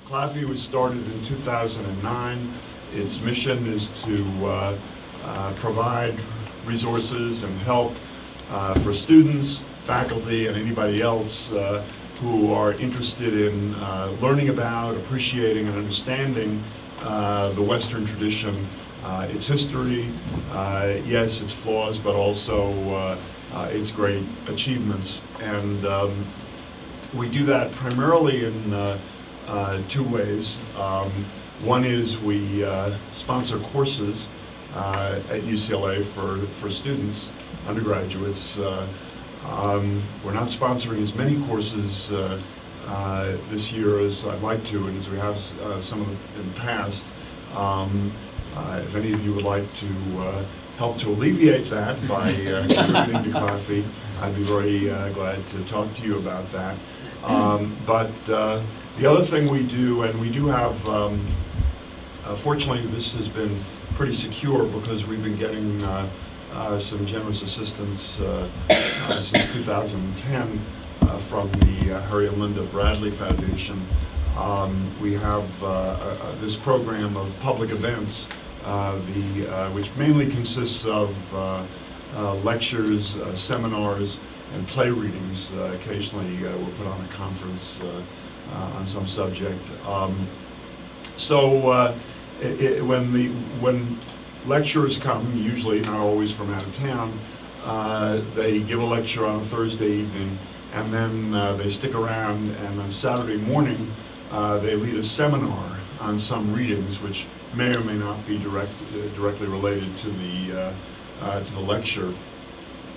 CLAFI was started in 2009. Its mission is to provide resources and help for students, faculty, and anybody else who are interested in learning about, appreciating, and understanding the Western tradition, its history, yes, its flaws, but also its great achievements. And we do that primarily in two ways. One is we sponsor courses at UCLA for students, undergraduates. We're not sponsoring as many courses this year as I'd like to, and as we have some of them in the past. If any of you would like to help to alleviate that by contributing to CLAFI, I'd be very glad to talk to you about that. But the other thing we do, and we do have, fortunately this has been pretty secure because we've been getting some generous assistance since 2010 from the Harry and Linda Bradley Foundation. We have this program of public events, which mainly consists of lectures, seminars, and play readings. Occasionally we'll put on a conference on some subject. When lecturers come, usually not always from out of town, they give a lecture on a Thursday evening, and then they stick around, and on Saturday morning they lead a seminar on some readings which may or may not be directly related to the lecture.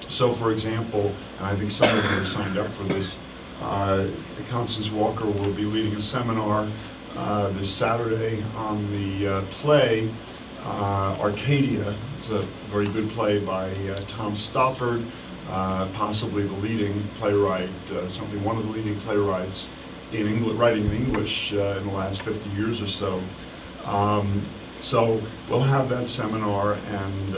So, for example, and I think some of you are signed up for this, Constance Walker will be leading a seminar this Saturday on the play Arcadia. It's a very good play by Tom Stoppard, possibly the leading playwright, certainly one of the leading playwrights in English, writing in English in the last 50 years or so. So we'll have that seminar, and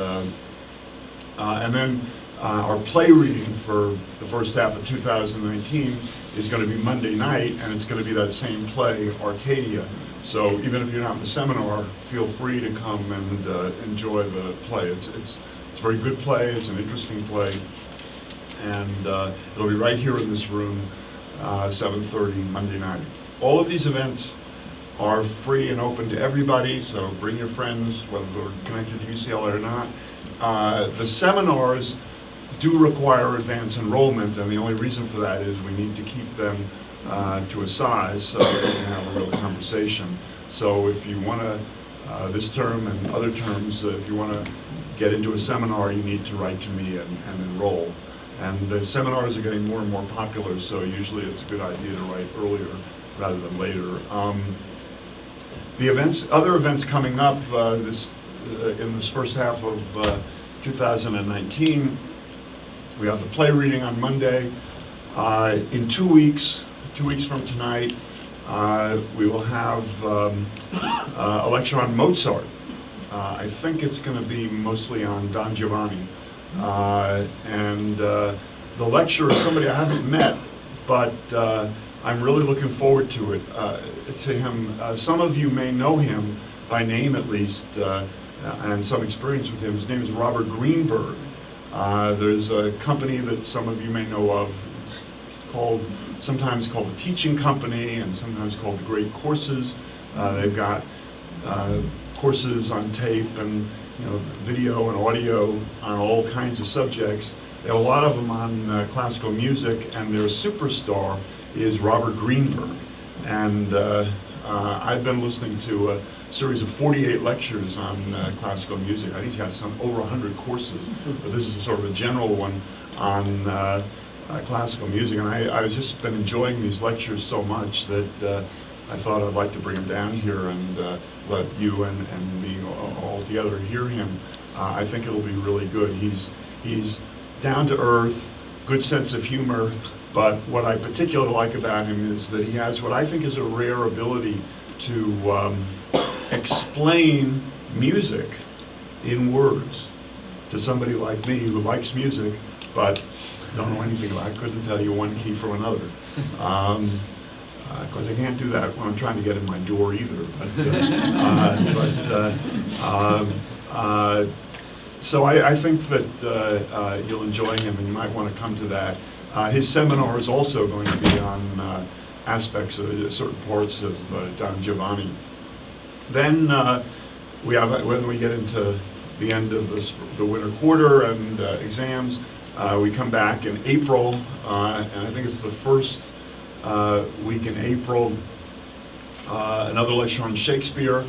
then our play reading for the first half of 2019 is going to be Monday night, and it's going to be that same play, Arcadia. So even if you're not in the seminar, feel free to come and enjoy the play. It's a very good play, it's an interesting play, and it'll be right here in this room, 7:30 Monday night. All of these events are free and open to everybody, so bring your friends, whether they're connected to UCLA or not. The seminars do require advance enrollment, and the only reason for that is we need to keep them to a size so that we can have a real conversation. So if you want to, this term and other terms, if you want to get into a seminar, you need to write to me and enroll. And the seminars are getting more and more popular, so usually it's a good idea to write earlier rather than later. The events, other events coming up in this first half of 2019, we have the play reading on Monday. In 2 weeks from tonight, we will have a lecture on Mozart. I think it's going to be mostly on Don Giovanni. And the lecturer is somebody I haven't met, but I'm really looking forward to it, to him. Some of you may know him by name at least, and some experience with him. His name is Robert Greenberg. There's a company that some of you may know of. It's sometimes called the Teaching Company, and sometimes called the Great Courses. They've got courses on tape and video and audio on all kinds of subjects. They have a lot of them on classical music, and their superstar is Robert Greenberg. And I've been listening to a series of 48 lectures on classical music. I think he has over 100 courses, but this is sort of a general one on classical music. And I've just been enjoying these lectures so much that I thought I'd like to bring him down here and let you and me all together hear him. I think it'll be really good. He's down to earth, good sense of humor, but what I particularly like about him is that he has what I think is a rare ability to explain music in words to somebody like me who likes music but don't know anything about it. I couldn't tell you one key from another. Of course, I can't do that when I'm trying to get in my door either. So I think that you'll enjoy him, and you might want to come to that. His seminar is also going to be on aspects of certain parts of Don Giovanni. Then when we get into the end of the winter quarter and exams, we come back in April, and I think it's the first week in April, another lecture on Shakespeare.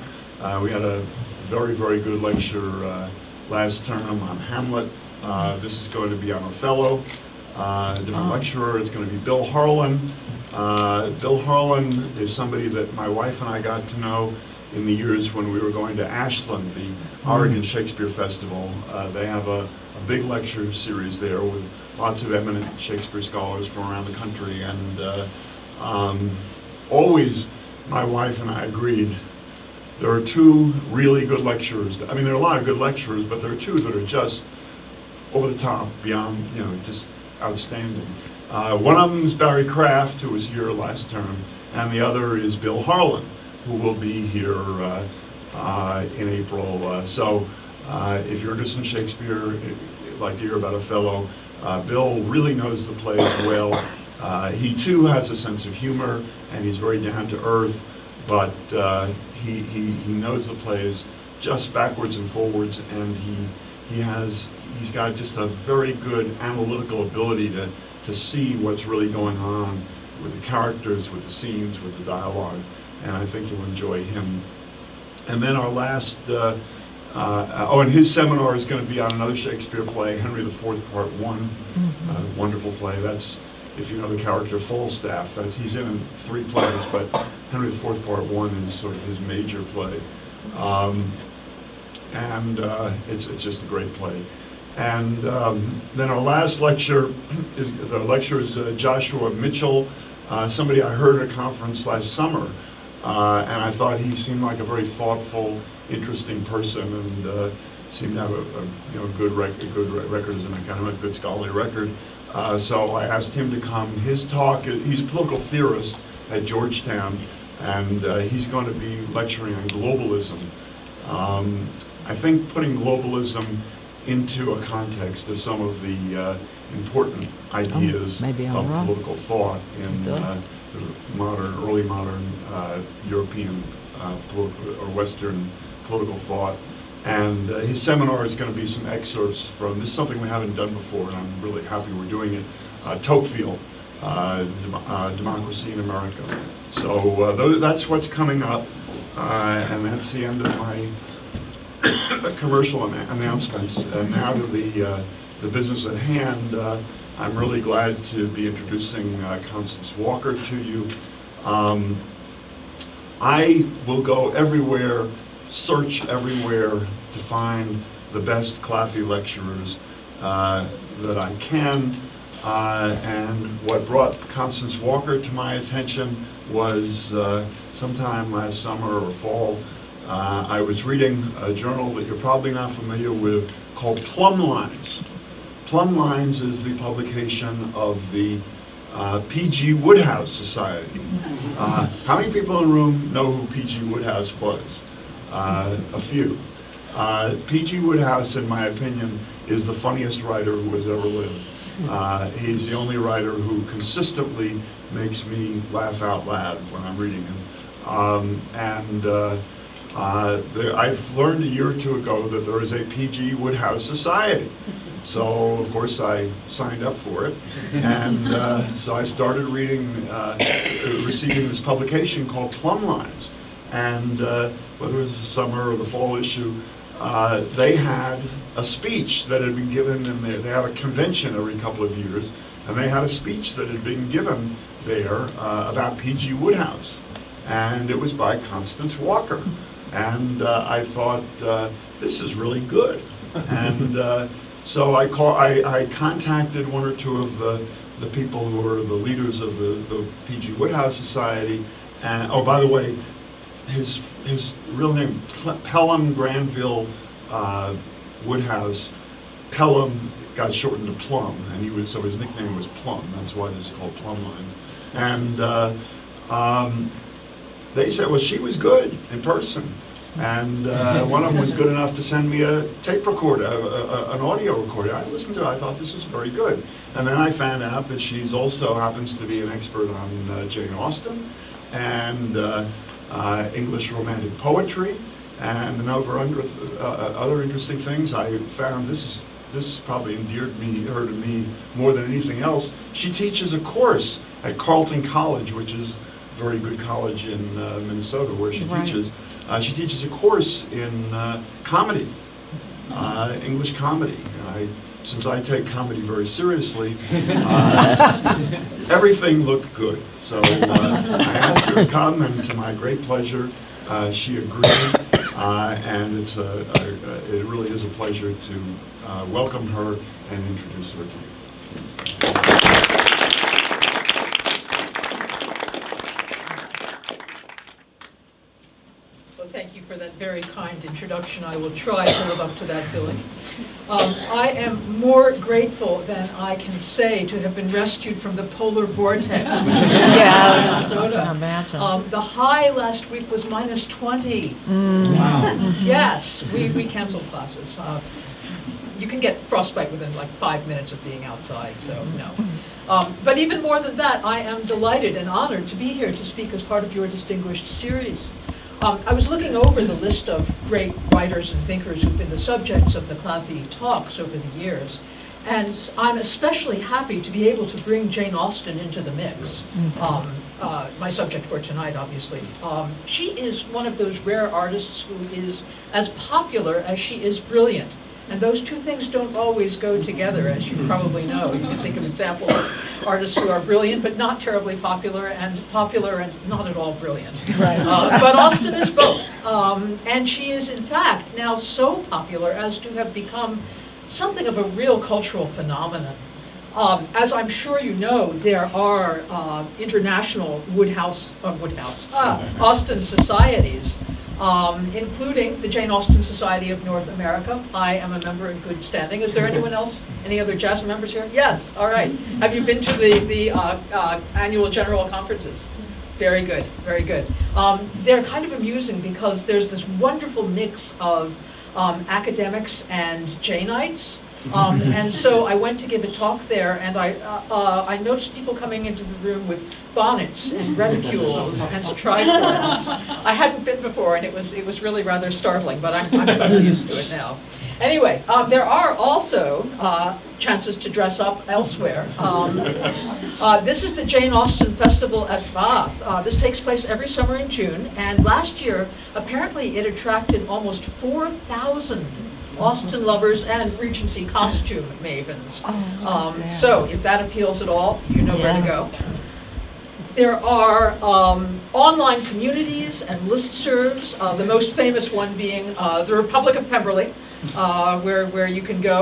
We had a very, very good lecture last term on Hamlet. This is going to be on Othello, a different lecturer. It's going to be Bill Harlan. Bill Harlan is somebody that my wife and I got to know in the years when we were going to Ashland, the Oregon Shakespeare Festival. They have a big lecture series there with lots of eminent Shakespeare scholars from around the country, and always my wife and I agreed there are two really good lecturers. I mean, there are a lot of good lecturers, but there are two that are just over the top, beyond, just outstanding. One of them is Barry Kraft, who was here last term, and the other is Bill Harlan, who will be here in April. So if you're interested in Shakespeare, you'd like to hear about Othello, Bill really knows the plays well. He too has a sense of humor, and he's very down to earth, but he knows the plays just backwards and forwards, and he's got just a very good analytical ability to see what's really going on with the characters, with the scenes, with the dialogue, and I think you'll enjoy him. And then our last, and his seminar is going to be on another Shakespeare play, Henry IV, Part 1, wonderful play. That's, if you know the character Falstaff, he's in 3 plays, but Henry IV, Part 1 is sort of his major play. It's just a great play. And then our last lecture is Joshua Mitchell, somebody I heard at a conference last summer, and I thought he seemed like a very thoughtful, interesting person, and seemed to have a good record as an academic, good scholarly record. So I asked him to come. His talk, he's a political theorist at Georgetown, and he's going to be lecturing on globalism. I think putting globalism into a context of some of the important ideas of political thought in early modern European or Western political thought. And his seminar is going to be some excerpts from, this is something we haven't done before, and I'm really happy we're doing it, Tocqueville, Democracy in America. So that's what's coming up, and that's the end of my commercial announcements. And now to the business at hand. I'm really glad to be introducing Constance Walker to you. I will go everywhere, search everywhere to find the best CLAFI lecturers that I can. And what brought Constance Walker to my attention was sometime last summer or fall, I was reading a journal that you're probably not familiar with called Plumb Lines. Plumb Lines is the publication of the G Wodehouse Society. How many people in the room know who G Wodehouse was? A few. G Wodehouse, in my opinion, is the funniest writer who has ever lived. He's the only writer who consistently makes me laugh out loud when I'm reading him. I've learned a year or two ago that there is a G Wodehouse Society. So, of course, I signed up for it. And so I started receiving this publication called Plumb Lines. And whether it was the summer or the fall issue, they had a speech that had been given in there. They have a convention every couple of years, and they had a speech that had been given there about G Wodehouse. And it was by Constance Walker. And I thought, this is really good. And so I contacted one or two of the people who are the leaders of the G Wodehouse Society. And, oh, by the way, his real name, Pelham Granville Woodhouse. Pelham got shortened to Plum, and so his nickname was Plum. That's why this is called Plumb Lines. And they said, well, she was good in person. And one of them was good enough to send me a tape recorder, an audio recorder. I listened to it, I thought this was very good. And then I found out that she's also happens to be an expert on Jane Austen and English romantic poetry and a number of other interesting things. I found this probably endeared her to me more than anything else. She teaches a course at Carleton College, which is a very good college in Minnesota where she teaches. She teaches a course in comedy, English comedy. And since I take comedy very seriously, everything looked good. So I asked her to come, and to my great pleasure, she agreed. And it really is a pleasure to welcome her and introduce her to you. Thank you for that very kind introduction. I will try to live up to that billing. I am more grateful than I can say to have been rescued from the polar vortex, which is in Minnesota. Imagine. The high last week was -20. Wow. Yes, we canceled classes. You can get frostbite within like 5 minutes of being outside, so no. But even more than that, I am delighted and honored to be here to speak as part of your distinguished series. I was looking over the list of great writers and thinkers who've been the subjects of the CLAFI talks over the years, and I'm especially happy to be able to bring Jane Austen into the mix. My subject for tonight, obviously. She is one of those rare artists who is as popular as she is brilliant. And those two things don't always go together, as you probably know. You can think of examples of artists who are brilliant but not terribly popular and not at all brilliant. Right. But Austen is both. And she is, in fact, now so popular as to have become something of a real cultural phenomenon. As I'm sure you know, there are international Austen societies, including the Jane Austen Society of North America. I am a member in good standing. Is there anyone else? Any other jazz members here? Yes, all right. Have you been to the annual general conferences? Very good, very good. They're kind of amusing because there's this wonderful mix of academics and Janeites. And so I went to give a talk there, and I noticed people coming into the room with bonnets and reticules and tricorns. I hadn't been before, and it was really rather startling, but I'm totally used to it now. Anyway, there are also chances to dress up elsewhere. This is the Jane Austen Festival at Bath. This takes place every summer in June, and last year, apparently it attracted almost 4,000 Austen lovers and Regency costume mavens. So if that appeals at all, you know where to go. There are online communities and listservs, the most famous one being the Republic of Pemberley, where you can go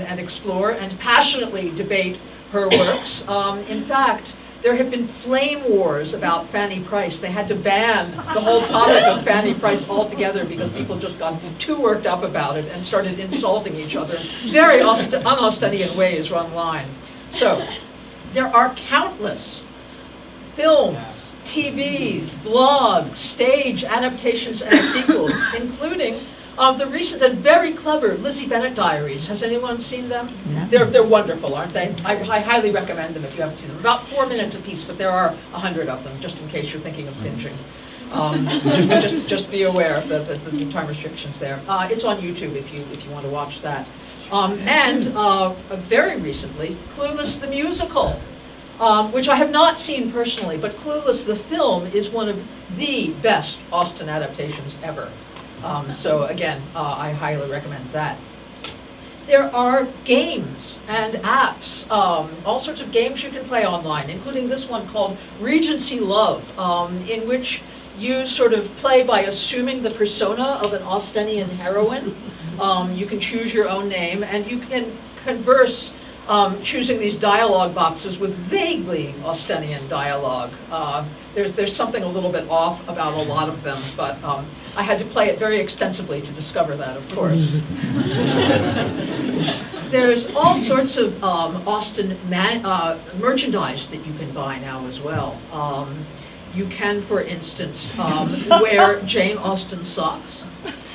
and explore and passionately debate her works. In fact, there have been flame wars about Fanny Price. They had to ban the whole topic of Fanny Price altogether because people just got too worked up about it and started insulting each other in very un-Austenian ways online. So there are countless films, TV, vlogs, stage adaptations and sequels, including the recent and very clever Lizzie Bennet diaries. Has anyone seen them? Yeah. They're wonderful, aren't they? I highly recommend them if you haven't seen them. About 4 minutes apiece, but there are 100 of them, just in case you're thinking of binging. Just be aware of the time restrictions there. It's on YouTube if you want to watch that. And very recently, Clueless the musical, which I have not seen personally, but Clueless the film is one of the best Austen adaptations ever. So again, I highly recommend that. There are games and apps, all sorts of games you can play online, including this one called Regency Love, in which you sort of play by assuming the persona of an Austenian heroine. You can choose your own name, and you can converse choosing these dialogue boxes with vaguely Austenian dialogue. There's something a little bit off about a lot of them, but I had to play it very extensively to discover that, of course. There's all sorts of Austen merchandise that you can buy now as well. You can, for instance, wear Jane Austen socks.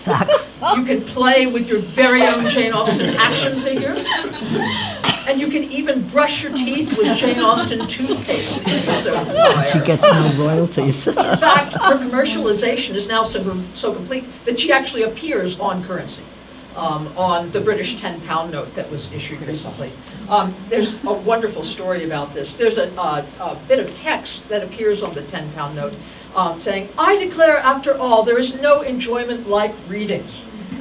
You can play with your very own Jane Austen action figure. And you can even brush your teeth with Jane Austen toothpaste if you so desire. She gets no royalties. In fact, her commercialization is now so complete that she actually appears on currency, on the British £10 note that was issued recently. There's a wonderful story about this. There's a bit of text that appears on the £10 note saying, "I declare, after all, there is no enjoyment like reading."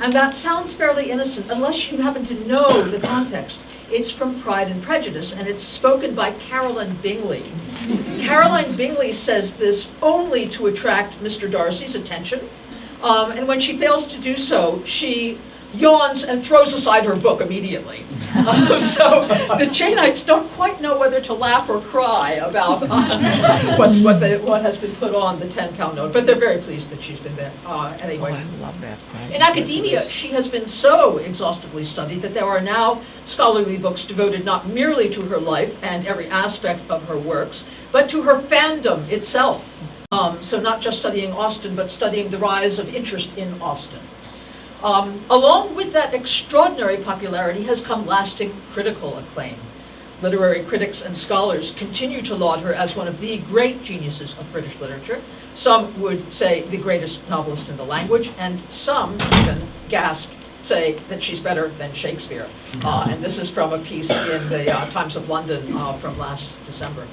And that sounds fairly innocent unless you happen to know the context. It's from Pride and Prejudice, and it's spoken by Caroline Bingley. Caroline Bingley says this only to attract Mr. Darcy's attention, and when she fails to do so, she yawns and throws aside her book immediately. So the Janeites don't quite know whether to laugh or cry about what has been put on the £10 note, but they're very pleased that she's been there anyway. I love that. In academia, she has been so exhaustively studied that there are now scholarly books devoted not merely to her life and every aspect of her works, but to her fandom itself. So not just studying Austen, but studying the rise of interest in Austen. Along with that extraordinary popularity has come lasting critical acclaim. Literary critics and scholars continue to laud her as one of the great geniuses of British literature. Some would say the greatest novelist in the language, and some even say that she's better than Shakespeare. And this is from a piece in the Times of London from last December.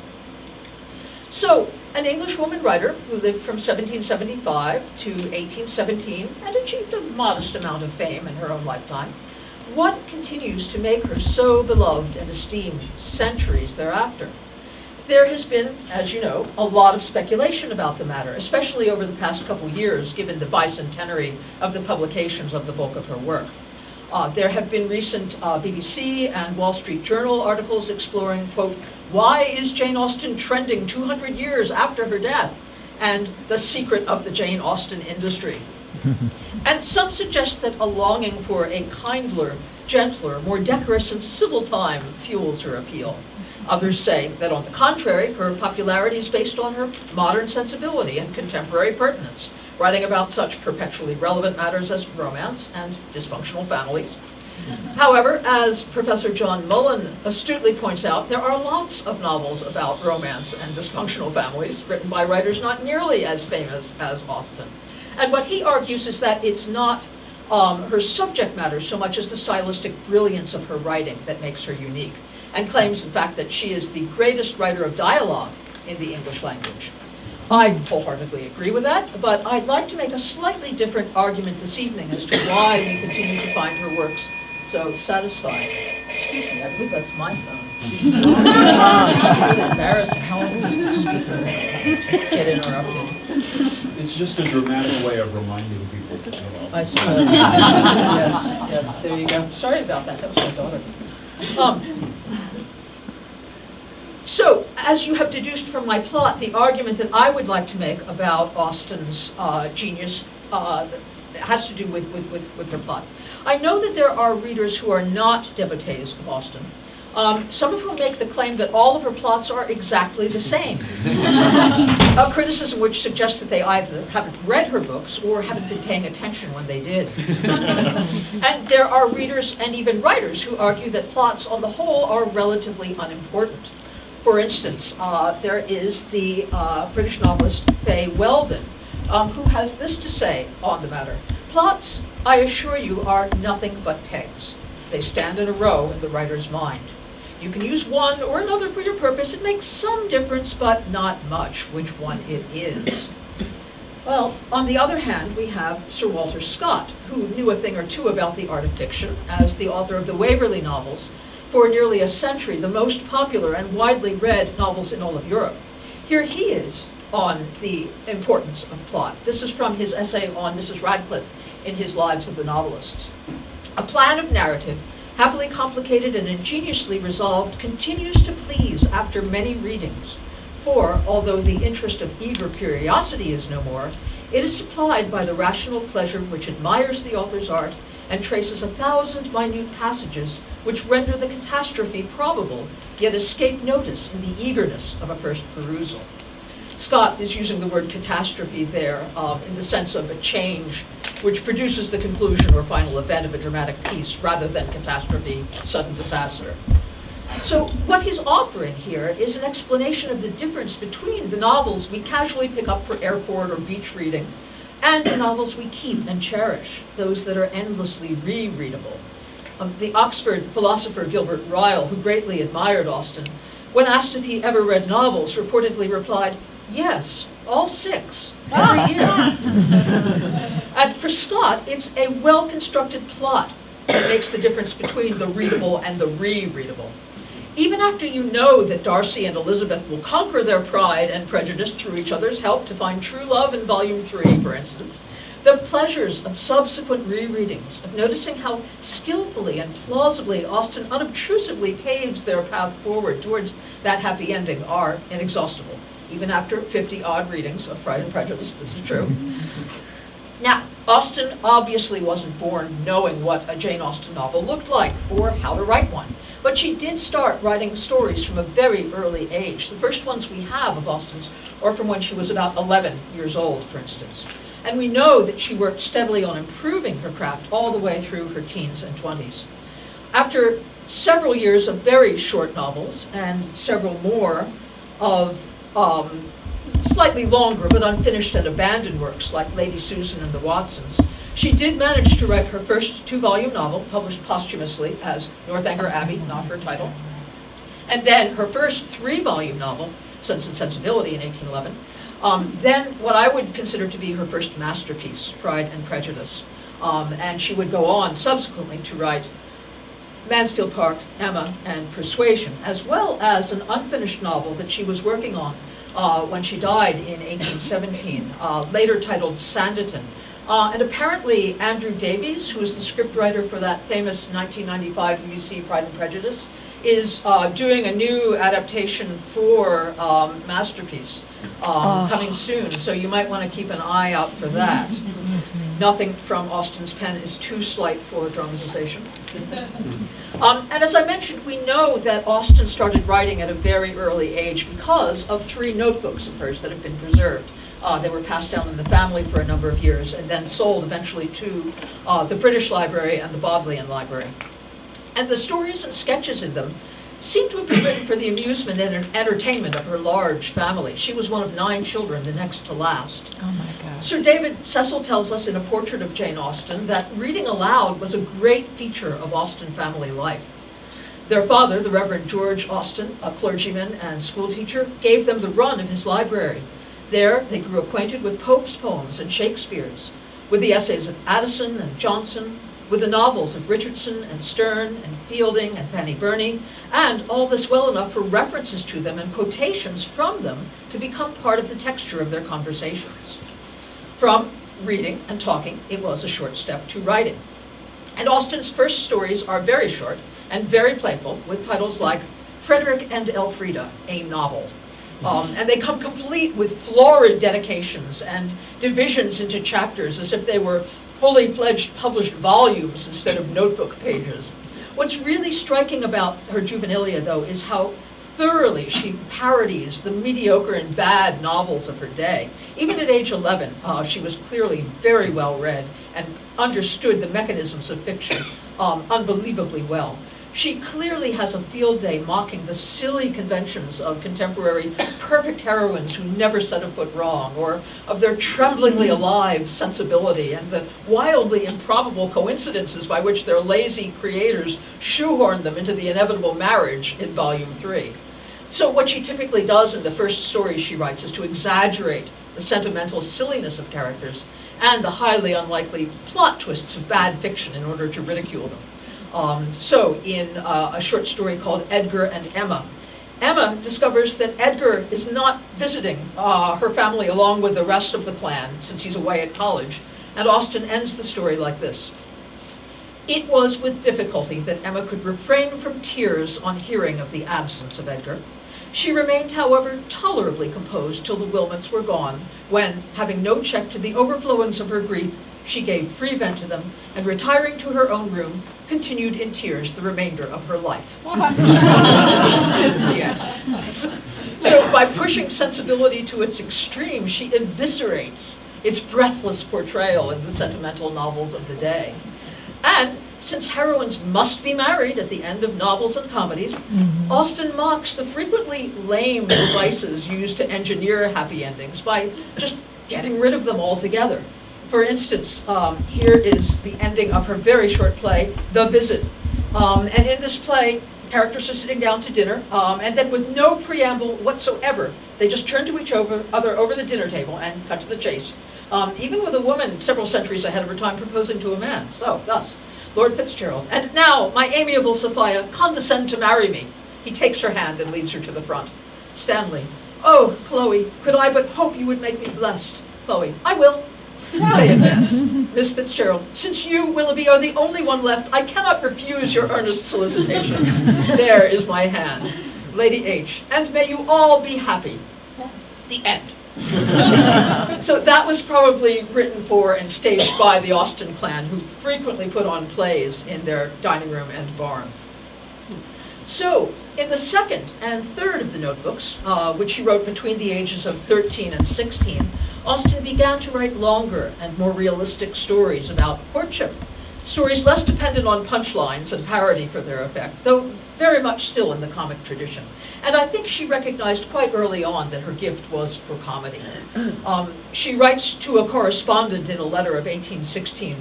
So, an English woman writer who lived from 1775 to 1817 and achieved a modest amount of fame in her own lifetime. What continues to make her so beloved and esteemed centuries thereafter? There has been, as you know, a lot of speculation about the matter, especially over the past couple years, given the bicentenary of the publications of the bulk of her work. There have been recent BBC and Wall Street Journal articles exploring, quote, "Why is Jane Austen trending 200 years after her death?" and the secret of the Jane Austen industry. And some suggest that a longing for a kindler, gentler, more decorous and civil time fuels her appeal. Others say that, on the contrary, her popularity is based on her modern sensibility and contemporary pertinence, writing about such perpetually relevant matters as romance and dysfunctional families. However, as Professor John Mullen astutely points out, there are lots of novels about romance and dysfunctional families written by writers not nearly as famous as Austen. And what he argues is that it's not her subject matter so much as the stylistic brilliance of her writing that makes her unique, and claims, in fact, that she is the greatest writer of dialogue in the English language. I wholeheartedly agree with that, but I'd like to make a slightly different argument this evening as to why we continue to find her works so satisfying. Excuse me, I believe that's my phone. It's really embarrassing. How often does the speaker get interrupted? It's just a dramatic way of reminding people. I suppose. Yes, there you go. Sorry about that. That was my daughter. So, as you have deduced from my plot, the argument that I would like to make about Austen's genius has to do with her plot. I know that there are readers who are not devotees of Austen, some of whom make the claim that all of her plots are exactly the same. A criticism which suggests that they either haven't read her books or haven't been paying attention when they did. And there are readers and even writers who argue that plots on the whole are relatively unimportant. For instance, there is the British novelist Faye Weldon, who has this to say on the matter: "Plots, I assure you, are nothing but pegs. They stand in a row in the writer's mind. You can use one or another for your purpose. It makes some difference, but not much which one it is." Well, on the other hand, we have Sir Walter Scott, who knew a thing or two about the art of fiction, as the author of the Waverley novels, for nearly a century, the most popular and widely read novels in all of Europe. Here he is on the importance of plot. This is from his essay on Mrs. Radcliffe in his Lives of the Novelists. "A plan of narrative, happily complicated and ingeniously resolved, continues to please after many readings, for, although the interest of eager curiosity is no more, it is supplied by the rational pleasure which admires the author's art and traces 1,000 minute passages which render the catastrophe probable, yet escape notice in the eagerness of a first perusal." Scott is using the word catastrophe there in the sense of a change which produces the conclusion or final event of a dramatic piece rather than catastrophe, sudden disaster. So what he's offering here is an explanation of the difference between the novels we casually pick up for airport or beach reading and the novels we keep and cherish, those that are endlessly rereadable. The Oxford philosopher Gilbert Ryle, who greatly admired Austen, when asked if he ever read novels, reportedly replied, "Yes, all 6, every year." And for Scott, it's a well-constructed plot that makes the difference between the readable and the rereadable. Even after you know that Darcy and Elizabeth will conquer their pride and prejudice through each other's help to find true love in Volume 3, for instance, the pleasures of subsequent rereadings, of noticing how skillfully and plausibly Austen unobtrusively paves their path forward towards that happy ending, are inexhaustible. Even after 50-odd readings of Pride and Prejudice, this is true. Now, Austen obviously wasn't born knowing what a Jane Austen novel looked like or how to write one. But she did start writing stories from a very early age. The first ones we have of Austen's are from when she was about 11 years old, for instance. And we know that she worked steadily on improving her craft all the way through her teens and 20s. After several years of very short novels and several more of slightly longer but unfinished and abandoned works like Lady Susan and the Watsons, she did manage to write her first 2-volume novel, published posthumously as Northanger Abbey, not her title, and then her first 3-volume novel, Sense and Sensibility, in 1811, then what I would consider to be her first masterpiece, Pride and Prejudice, and she would go on subsequently to write Mansfield Park, Emma, and Persuasion, as well as an unfinished novel that she was working on when she died in 1817, later titled Sanditon. And apparently Andrew Davies, who was the scriptwriter for that famous 1995 BBC Pride and Prejudice, is doing a new adaptation for Masterpiece coming soon, so you might want to keep an eye out for that. Nothing from Austen's pen is too slight for dramatization. And as I mentioned, we know that Austen started writing at a very early age because of 3 notebooks of hers that have been preserved. They were passed down in the family for a number of years and then sold eventually to the British Library and the Bodleian Library. And the stories and sketches in them seem to have been written for the amusement and entertainment of her large family. She was one of 9 children, the next to last. Oh my gosh. Sir David Cecil tells us in A Portrait of Jane Austen that reading aloud was a great feature of Austen family life. Their father, the Reverend George Austen, a clergyman and schoolteacher, gave them the run of his library. There, they grew acquainted with Pope's poems and Shakespeare's, with the essays of Addison and Johnson, with the novels of Richardson and Sterne and Fielding and Fanny Burney, and all this well enough for references to them and quotations from them to become part of the texture of their conversations. From reading and talking, it was a short step to writing. And Austen's first stories are very short and very playful, with titles like Frederick and Elfrida, a Novel. And they come complete with florid dedications and divisions into chapters as if they were fully fledged published volumes instead of notebook pages. What's really striking about her juvenilia, though, is how thoroughly she parodies the mediocre and bad novels of her day. Even at age 11, she was clearly very well read and understood the mechanisms of fiction unbelievably well. She clearly has a field day mocking the silly conventions of contemporary perfect heroines who never set a foot wrong, or of their tremblingly alive sensibility and the wildly improbable coincidences by which their lazy creators shoehorn them into the inevitable marriage in Volume 3. So what she typically does in the first stories she writes is to exaggerate the sentimental silliness of characters and the highly unlikely plot twists of bad fiction in order to ridicule them. So in a short story called Edgar and Emma, Emma discovers that Edgar is not visiting her family along with the rest of the clan since he's away at college, and Austen ends the story like this. It was with difficulty that Emma could refrain from tears on hearing of the absence of Edgar. She remained, however, tolerably composed till the Wilmots were gone, when, having no check to the overflowings of her grief, she gave free vent to them, and retiring to her own room, continued in tears the remainder of her life. The end. So by pushing sensibility to its extreme, she eviscerates its breathless portrayal in the sentimental novels of the day. And since heroines must be married at the end of novels and comedies, Austen mocks the frequently lame devices used to engineer happy endings by just getting rid of them altogether. For instance, here is the ending of her very short play, The Visit. And in this play, characters are sitting down to dinner, and then with no preamble whatsoever, they just turn to each other over the dinner table and cut to the chase. Even with a woman several centuries ahead of her time proposing to a man. So, thus, Lord Fitzgerald. And now, my amiable Sophia, condescend to marry me. He takes her hand and leads her to the front. Stanley. Oh, Chloe, could I but hope you would make me blessed. Chloe. I will. They advance. Miss Fitzgerald. Since you, Willoughby, are the only one left, I cannot refuse your earnest solicitations. There is my hand. Lady H. And may you all be happy. The end. So that was probably written for and staged by the Austen clan, who frequently put on plays in their dining room and barn. So, in the second and third of the notebooks, which she wrote between the ages of 13 and 16, Austen began to write longer and more realistic stories about courtship. Stories less dependent on punchlines and parody for their effect, though very much still in the comic tradition. And I think she recognized quite early on that her gift was for comedy. She writes to a correspondent in a letter of 1816,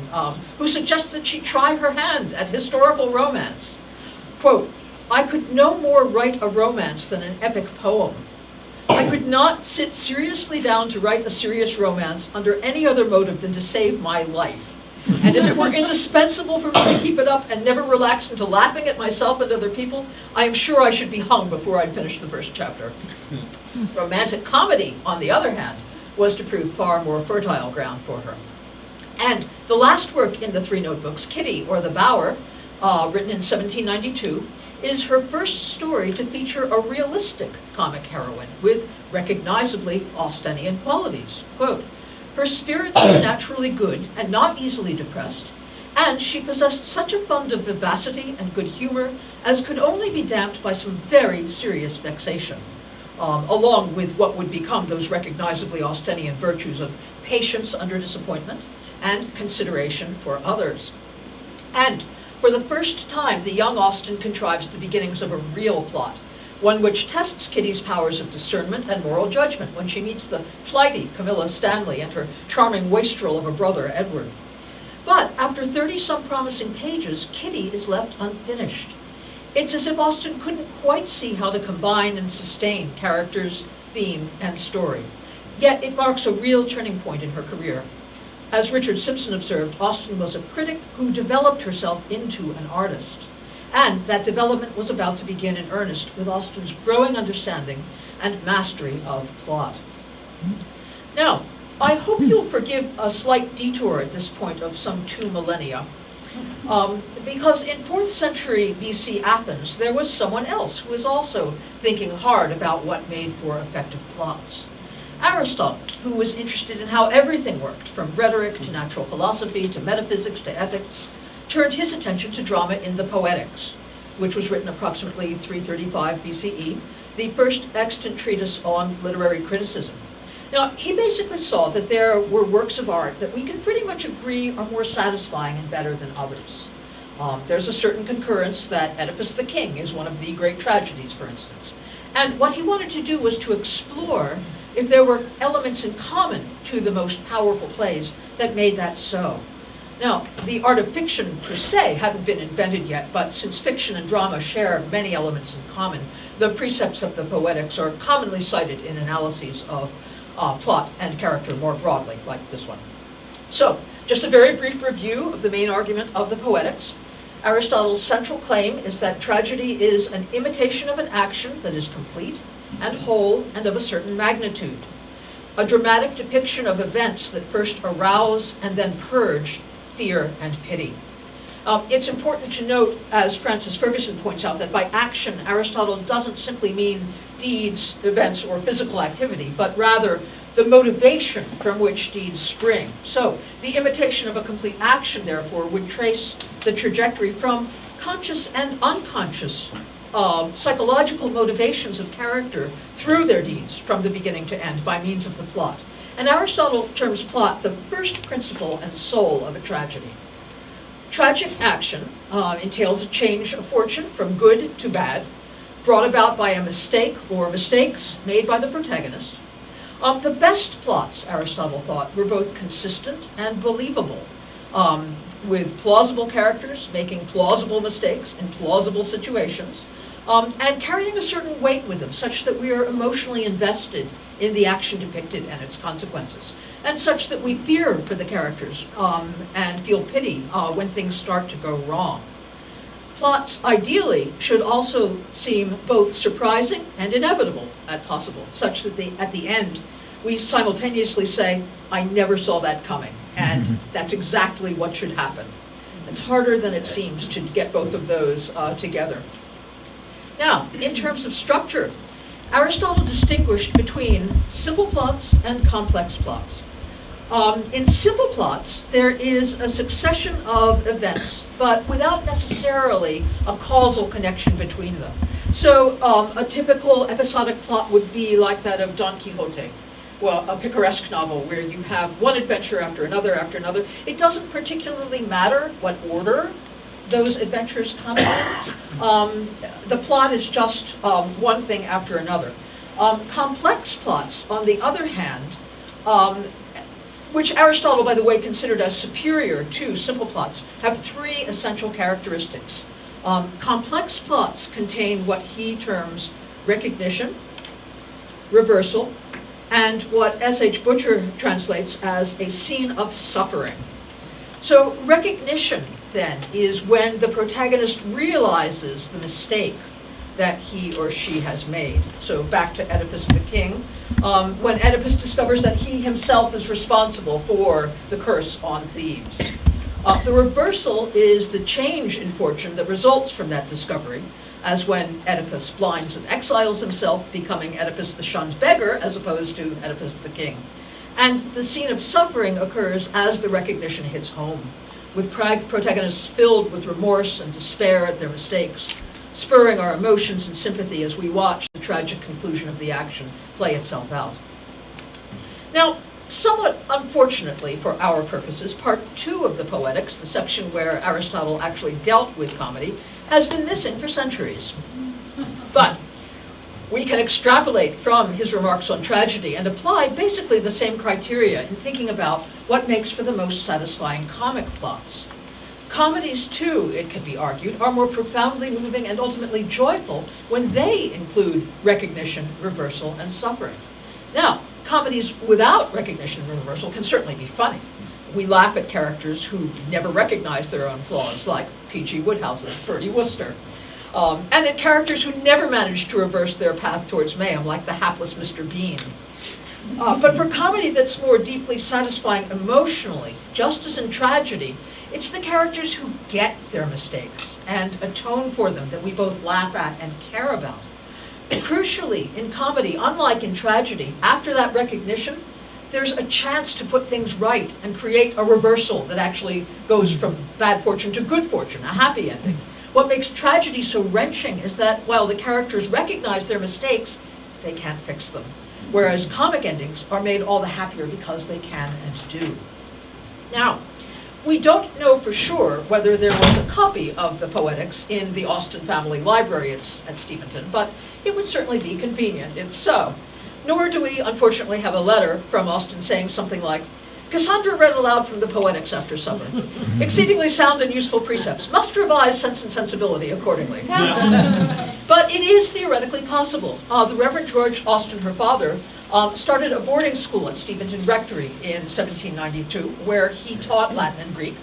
who suggests that she try her hand at historical romance. Quote, I could no more write a romance than an epic poem. I could not sit seriously down to write a serious romance under any other motive than to save my life. And if it were indispensable for me to keep it up and never relax into laughing at myself and other people, I am sure I should be hung before I'd finished the first chapter. Romantic comedy, on the other hand, was to prove far more fertile ground for her. And the last work in the three notebooks, Kitty, or the Bower, written in 1792, is her first story to feature a realistic comic heroine with recognizably Austenian qualities. Quote, her spirits were naturally good and not easily depressed, and she possessed such a fund of vivacity and good humor as could only be damped by some very serious vexation, along with what would become those recognizably Austenian virtues of patience under disappointment and consideration for others. And for the first time, the young Austen contrives the beginnings of a real plot, one which tests Kitty's powers of discernment and moral judgment when she meets the flighty Camilla Stanley and her charming wastrel of a brother, Edward. But after 30-some promising pages, Kitty is left unfinished. It's as if Austen couldn't quite see how to combine and sustain characters, theme, and story. Yet it marks a real turning point in her career. As Richard Simpson observed, Austen was a critic who developed herself into an artist. And that development was about to begin in earnest with Austen's growing understanding and mastery of plot. Now, I hope you'll forgive a slight detour at this point of some 2 millennia, because in 4th century BC Athens, there was someone else who was also thinking hard about what made for effective plots. Aristotle, who was interested in how everything worked, from rhetoric to natural philosophy to metaphysics to ethics, turned his attention to drama in the Poetics, which was written approximately 335 BCE, the first extant treatise on literary criticism. Now, he basically saw that there were works of art that we can pretty much agree are more satisfying and better than others. There's a certain concurrence that Oedipus the King is one of the great tragedies, for instance. And what he wanted to do was to explore if there were elements in common to the most powerful plays that made that so. Now, the art of fiction per se hadn't been invented yet, but since fiction and drama share many elements in common, the precepts of the Poetics are commonly cited in analyses of plot and character more broadly, like this one. So, just a very brief review of the main argument of the Poetics. Aristotle's central claim is that tragedy is an imitation of an action that is complete and whole and of a certain magnitude, a dramatic depiction of events that first arouse and then purge fear and pity. It's important to note, as Francis Ferguson points out, that by action, Aristotle doesn't simply mean deeds, events, or physical activity, but rather the motivation from which deeds spring. So the imitation of a complete action, therefore, would trace the trajectory from conscious and unconscious psychological motivations of character through their deeds from the beginning to end by means of the plot. And Aristotle terms plot the first principle and soul of a tragedy. Tragic action entails a change of fortune from good to bad, brought about by a mistake or mistakes made by the protagonist. The best plots, Aristotle thought, were both consistent and believable, with plausible characters making plausible mistakes in plausible situations, and carrying a certain weight with them, such that we are emotionally invested in the action depicted and its consequences, and such that we fear for the characters and feel pity when things start to go wrong. Plots, ideally, should also seem both surprising and inevitable at possible, such that at the end we simultaneously say, I never saw that coming, and that's exactly what should happen. It's harder than it seems to get both of those together. Now, in terms of structure, Aristotle distinguished between simple plots and complex plots. In simple plots, there is a succession of events, but without necessarily a causal connection between them. So a typical episodic plot would be like that of Don Quixote, well, a picaresque novel where you have one adventure after another after another. It doesn't particularly matter what order those adventures come in. The plot is just one thing after another. Complex plots, on the other hand, which Aristotle, by the way, considered as superior to simple plots, have three essential characteristics. Complex plots contain what he terms recognition, reversal, and what S.H. Butcher translates as a scene of suffering. So recognition, then, is when the protagonist realizes the mistake that he or she has made. So back to Oedipus the king, when Oedipus discovers that he himself is responsible for the curse on Thebes. The reversal is the change in fortune that results from that discovery, as when Oedipus blinds and exiles himself, becoming Oedipus the shunned beggar as opposed to Oedipus the king. And the scene of suffering occurs as the recognition hits home, with protagonists filled with remorse and despair at their mistakes, spurring our emotions and sympathy as we watch the tragic conclusion of the action play itself out. Now, somewhat unfortunately for our purposes, part 2 of the Poetics, the section where Aristotle actually dealt with comedy, has been missing for centuries. But we can extrapolate from his remarks on tragedy and apply basically the same criteria in thinking about what makes for the most satisfying comic plots. Comedies, too, it can be argued, are more profoundly moving and ultimately joyful when they include recognition, reversal, and suffering. Now, comedies without recognition and reversal can certainly be funny. We laugh at characters who never recognize their own flaws, like G Wodehouse's Bertie Wooster. And at characters who never manage to reverse their path towards mayhem, like the hapless Mr. Bean. But for comedy that's more deeply satisfying emotionally, just as in tragedy, it's the characters who get their mistakes and atone for them that we both laugh at and care about. Crucially, in comedy, unlike in tragedy, after that recognition, there's a chance to put things right and create a reversal that actually goes from bad fortune to good fortune, a happy ending. What makes tragedy so wrenching is that while the characters recognize their mistakes, they can't fix them. Whereas comic endings are made all the happier because they can and do. Now, we don't know for sure whether there was a copy of the Poetics in the Austen family library at Steventon, but it would certainly be convenient if so. Nor do we, unfortunately, have a letter from Austen saying something like, Cassandra read aloud from the Poetics after supper. Exceedingly sound and useful precepts. Must revise Sense and Sensibility accordingly. But it is theoretically possible. The Reverend George Austen, her father, started a boarding school at Steventon Rectory in 1792, where he taught Latin and Greek.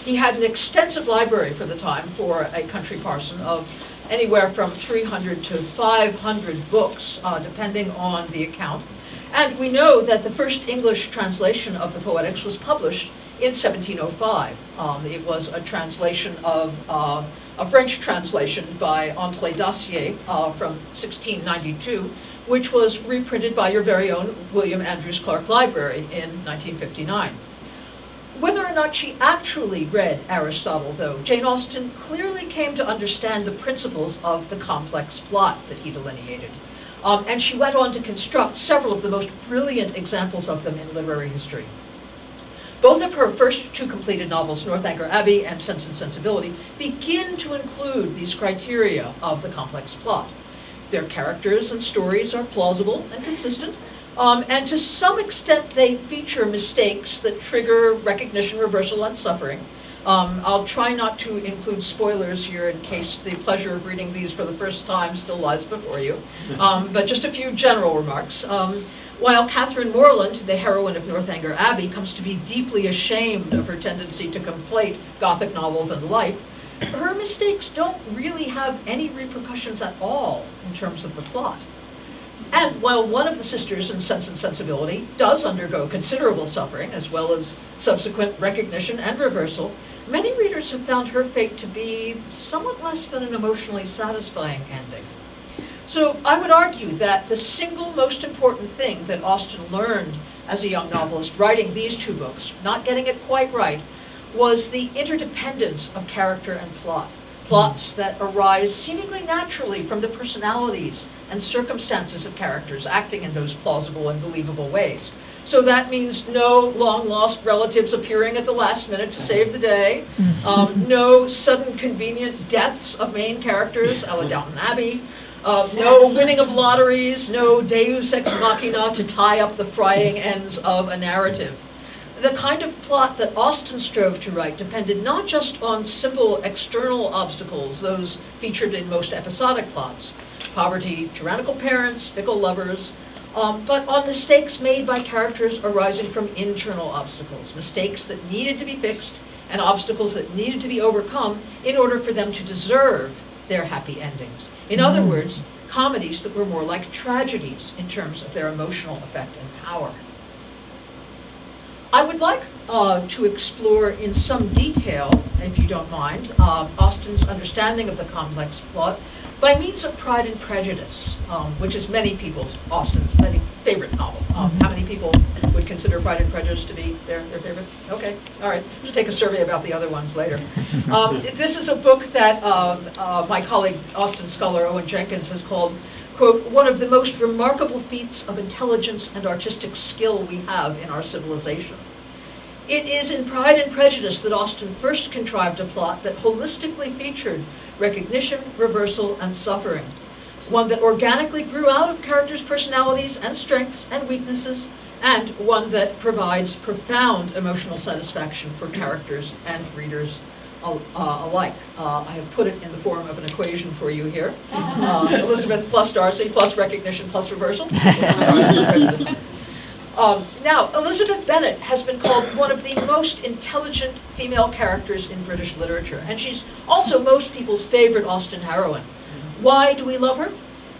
He had an extensive library for the time for a country parson of anywhere from 300 to 500 books, depending on the account. And we know that the first English translation of the Poetics was published in 1705. It was a translation of a French translation by André Dacier from 1692, which was reprinted by your very own William Andrews Clark Library in 1959. Whether or not she actually read Aristotle, though, Jane Austen clearly came to understand the principles of the complex plot that he delineated. And she went on to construct several of the most brilliant examples of them in literary history. Both of her first two completed novels, Northanger Abbey and Sense and Sensibility, begin to include these criteria of the complex plot. Their characters and stories are plausible and consistent, and to some extent they feature mistakes that trigger recognition, reversal, and suffering. I'll try not to include spoilers here in case the pleasure of reading these for the first time still lies before you, but just a few general remarks. While Catherine Morland, the heroine of Northanger Abbey, comes to be deeply ashamed of her tendency to conflate Gothic novels and life, her mistakes don't really have any repercussions at all in terms of the plot. And while one of the sisters in Sense and Sensibility does undergo considerable suffering, as well as subsequent recognition and reversal, many readers have found her fate to be somewhat less than an emotionally satisfying ending. So I would argue that the single most important thing that Austen learned as a young novelist writing these two books, not getting it quite right, was the interdependence of character and plot. Plots that arise seemingly naturally from the personalities and circumstances of characters acting in those plausible and believable ways. So that means no long-lost relatives appearing at the last minute to save the day, no sudden convenient deaths of main characters, a la Downton Abbey, no winning of lotteries, no deus ex machina to tie up the frying ends of a narrative. The kind of plot that Austen strove to write depended not just on simple external obstacles, those featured in most episodic plots, poverty, tyrannical parents, fickle lovers, but on mistakes made by characters arising from internal obstacles, mistakes that needed to be fixed and obstacles that needed to be overcome in order for them to deserve their happy endings. In other words, comedies that were more like tragedies in terms of their emotional effect and power. I would like to explore in some detail, if you don't mind, Austen's understanding of the complex plot by means of Pride and Prejudice, which is Austen's favorite novel. How many people would consider Pride and Prejudice to be their favorite? Okay, all right. We'll take a survey about the other ones later. This is a book that my colleague, Austen scholar Owen Jenkins, has called, quote, one of the most remarkable feats of intelligence and artistic skill we have in our civilization. It is in Pride and Prejudice that Austen first contrived a plot that holistically featured recognition, reversal, and suffering, one that organically grew out of characters' personalities and strengths and weaknesses, and one that provides profound emotional satisfaction for characters and readers alike. I have put it in the form of an equation for you here. Elizabeth plus Darcy plus recognition plus reversal. Now, Elizabeth Bennet has been called one of the most intelligent female characters in British literature, and she's also most people's favorite Austen heroine. Why do we love her?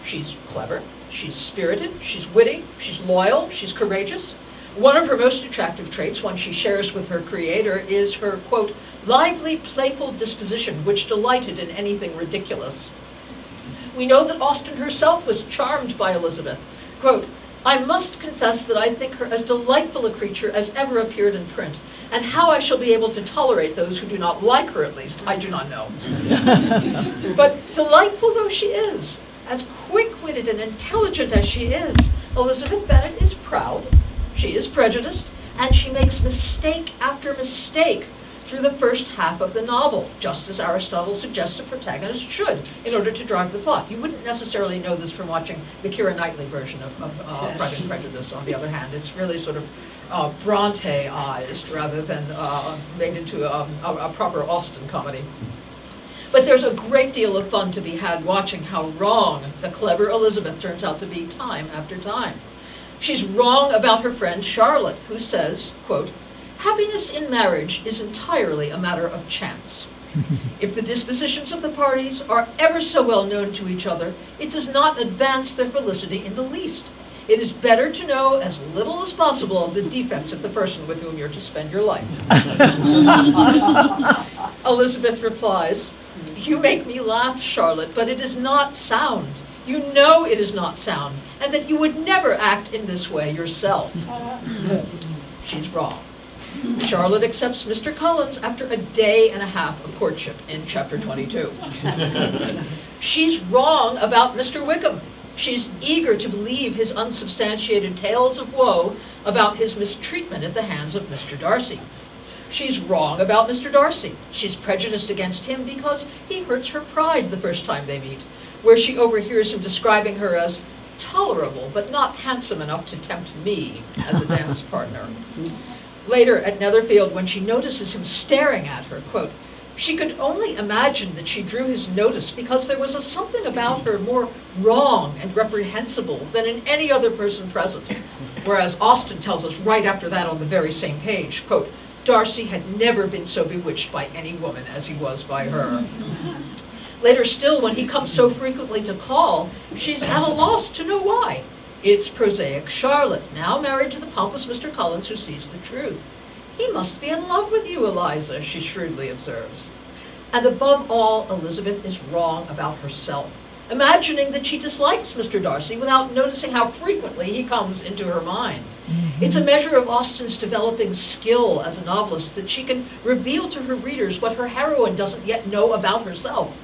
She's clever, she's spirited, she's witty, she's loyal, she's courageous. One of her most attractive traits, one she shares with her creator, is her, quote, lively, playful disposition, which delighted in anything ridiculous. We know that Austen herself was charmed by Elizabeth. Quote, I must confess that I think her as delightful a creature as ever appeared in print, and how I shall be able to tolerate those who do not like her, at least, I do not know. But delightful though she is, as quick-witted and intelligent as she is, Elizabeth Bennet is proud, she is prejudiced, and she makes mistake after mistake through the first half of the novel, just as Aristotle suggests a protagonist should, in order to drive the plot. You wouldn't necessarily know this from watching the Keira Knightley version of Pride and Prejudice, on the other hand. It's really sort of Bronte-ized rather than made into a proper Austen comedy. But there's a great deal of fun to be had watching how wrong the clever Elizabeth turns out to be time after time. She's wrong about her friend Charlotte, who says, quote, happiness in marriage is entirely a matter of chance. If the dispositions of the parties are ever so well known to each other, it does not advance their felicity in the least. It is better to know as little as possible of the defects of the person with whom you're to spend your life. Elizabeth replies, you make me laugh, Charlotte, but it is not sound. You know it is not sound, and that you would never act in this way yourself. She's wrong. Charlotte accepts Mr. Collins after a day and a half of courtship in chapter 22. She's wrong about Mr. Wickham. She's eager to believe his unsubstantiated tales of woe about his mistreatment at the hands of Mr. Darcy. She's wrong about Mr. Darcy. She's prejudiced against him because he hurts her pride the first time they meet, where she overhears him describing her as tolerable but not handsome enough to tempt me as a dance partner. Later at Netherfield, when she notices him staring at her, quote, she could only imagine that she drew his notice because there was something about her more wrong and reprehensible than in any other person present. Whereas Austen tells us right after that on the very same page, quote, Darcy had never been so bewitched by any woman as he was by her. Later still, when he comes so frequently to call, she's at a loss to know why. It's prosaic Charlotte, now married to the pompous Mr. Collins, who sees the truth. He must be in love with you, Eliza, she shrewdly observes. And above all, Elizabeth is wrong about herself, imagining that she dislikes Mr. Darcy without noticing how frequently he comes into her mind. It's a measure of Austen's developing skill as a novelist that she can reveal to her readers what her heroine doesn't yet know about herself.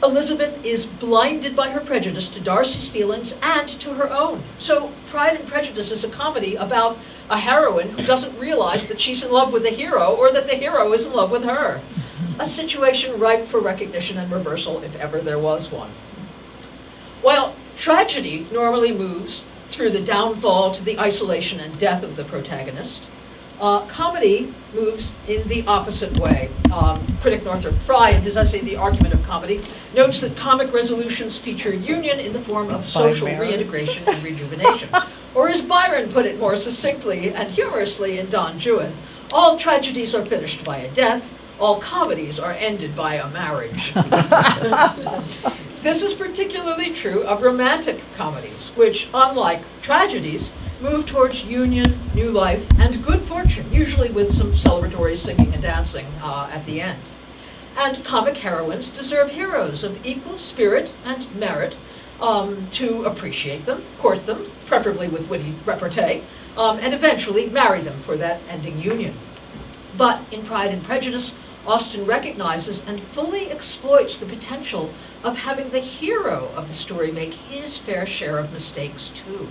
Elizabeth is blinded by her prejudice to Darcy's feelings and to her own. So Pride and Prejudice is a comedy about a heroine who doesn't realize that she's in love with the hero or that the hero is in love with her. A situation ripe for recognition and reversal if ever there was one. While tragedy normally moves through the downfall to the isolation and death of the protagonist, comedy moves in the opposite way. Critic Northrop Frye, in his essay, The Argument of Comedy, notes that comic resolutions feature union in the form of social reintegration and rejuvenation. Or as Byron put it more succinctly and humorously in Don Juan, all tragedies are finished by a death, all comedies are ended by a marriage. This is particularly true of romantic comedies, which, unlike tragedies, move towards union, new life, and good fortune, usually with some celebratory singing and dancing at the end. And comic heroines deserve heroes of equal spirit and merit to appreciate them, court them, preferably with witty repartee, and eventually marry them for that ending union. But in Pride and Prejudice, Austen recognizes and fully exploits the potential of having the hero of the story make his fair share of mistakes too.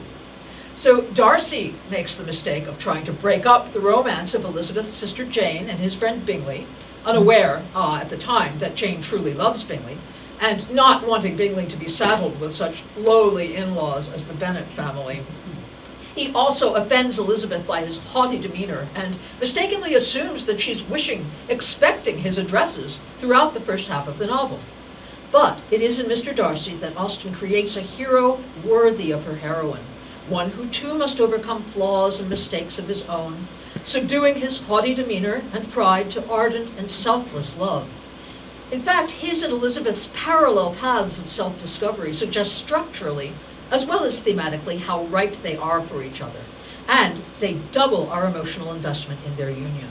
So Darcy makes the mistake of trying to break up the romance of Elizabeth's sister Jane and his friend Bingley, unaware at the time that Jane truly loves Bingley, and not wanting Bingley to be saddled with such lowly in-laws as the Bennet family. He also offends Elizabeth by his haughty demeanor and mistakenly assumes that she's expecting his addresses throughout the first half of the novel. But it is in Mr. Darcy that Austen creates a hero worthy of her heroine, one who too must overcome flaws and mistakes of his own, subduing his haughty demeanor and pride to ardent and selfless love. In fact, his and Elizabeth's parallel paths of self-discovery suggest structurally, as well as thematically, how right they are for each other, and they double our emotional investment in their union.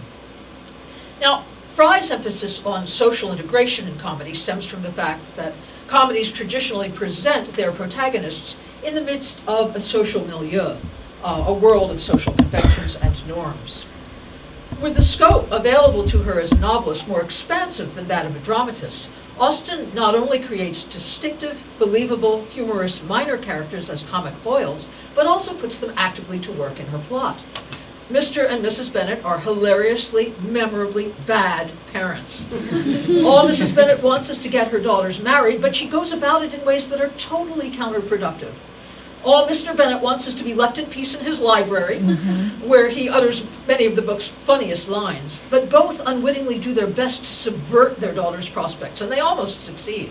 Now, Frye's emphasis on social integration in comedy stems from the fact that comedies traditionally present their protagonists in the midst of a social milieu, a world of social conventions and norms. With the scope available to her as a novelist more expansive than that of a dramatist, Austen not only creates distinctive, believable, humorous minor characters as comic foils, but also puts them actively to work in her plot. Mr. and Mrs. Bennet are hilariously, memorably bad parents. All Mrs. Bennet wants is to get her daughters married, but she goes about it in ways that are totally counterproductive. All Mr. Bennet wants is to be left in peace in his library, where he utters many of the book's funniest lines, but both unwittingly do their best to subvert their daughter's prospects, and they almost succeed.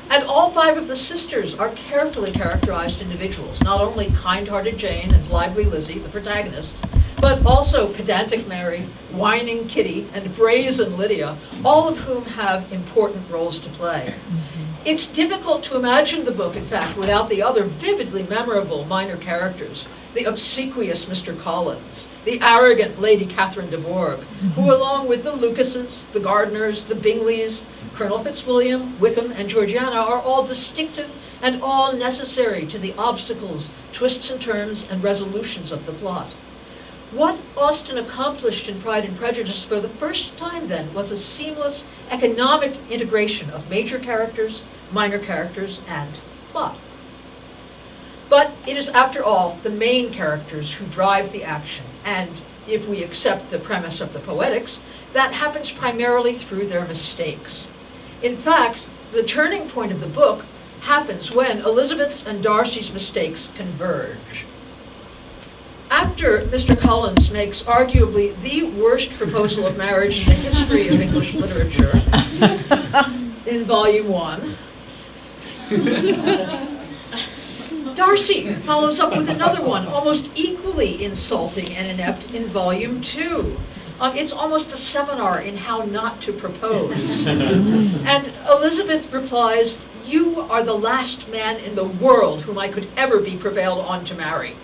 And all five of the sisters are carefully characterized individuals, not only kind-hearted Jane and lively Lizzie, the protagonists, but also pedantic Mary, whining Kitty, and brazen Lydia, all of whom have important roles to play. It's difficult to imagine the book, in fact, without the other vividly memorable minor characters, the obsequious Mr. Collins, the arrogant Lady Catherine de Bourgh, who along with the Lucases, the Gardiners, the Bingleys, Colonel Fitzwilliam, Wickham, and Georgiana are all distinctive and all necessary to the obstacles, twists and turns, and resolutions of the plot. What Austen accomplished in Pride and Prejudice for the first time then was a seamless economic integration of major characters, minor characters, and plot. But it is, after all, the main characters who drive the action, and if we accept the premise of the Poetics, that happens primarily through their mistakes. In fact, the turning point of the book happens when Elizabeth's and Darcy's mistakes converge. After Mr. Collins makes arguably the worst proposal of marriage in the history of English literature in Volume 1, Darcy follows up with another one, almost equally insulting and inept, in Volume 2. It's almost a seminar in how not to propose. And Elizabeth replies, "You are the last man in the world whom I could ever be prevailed on to marry."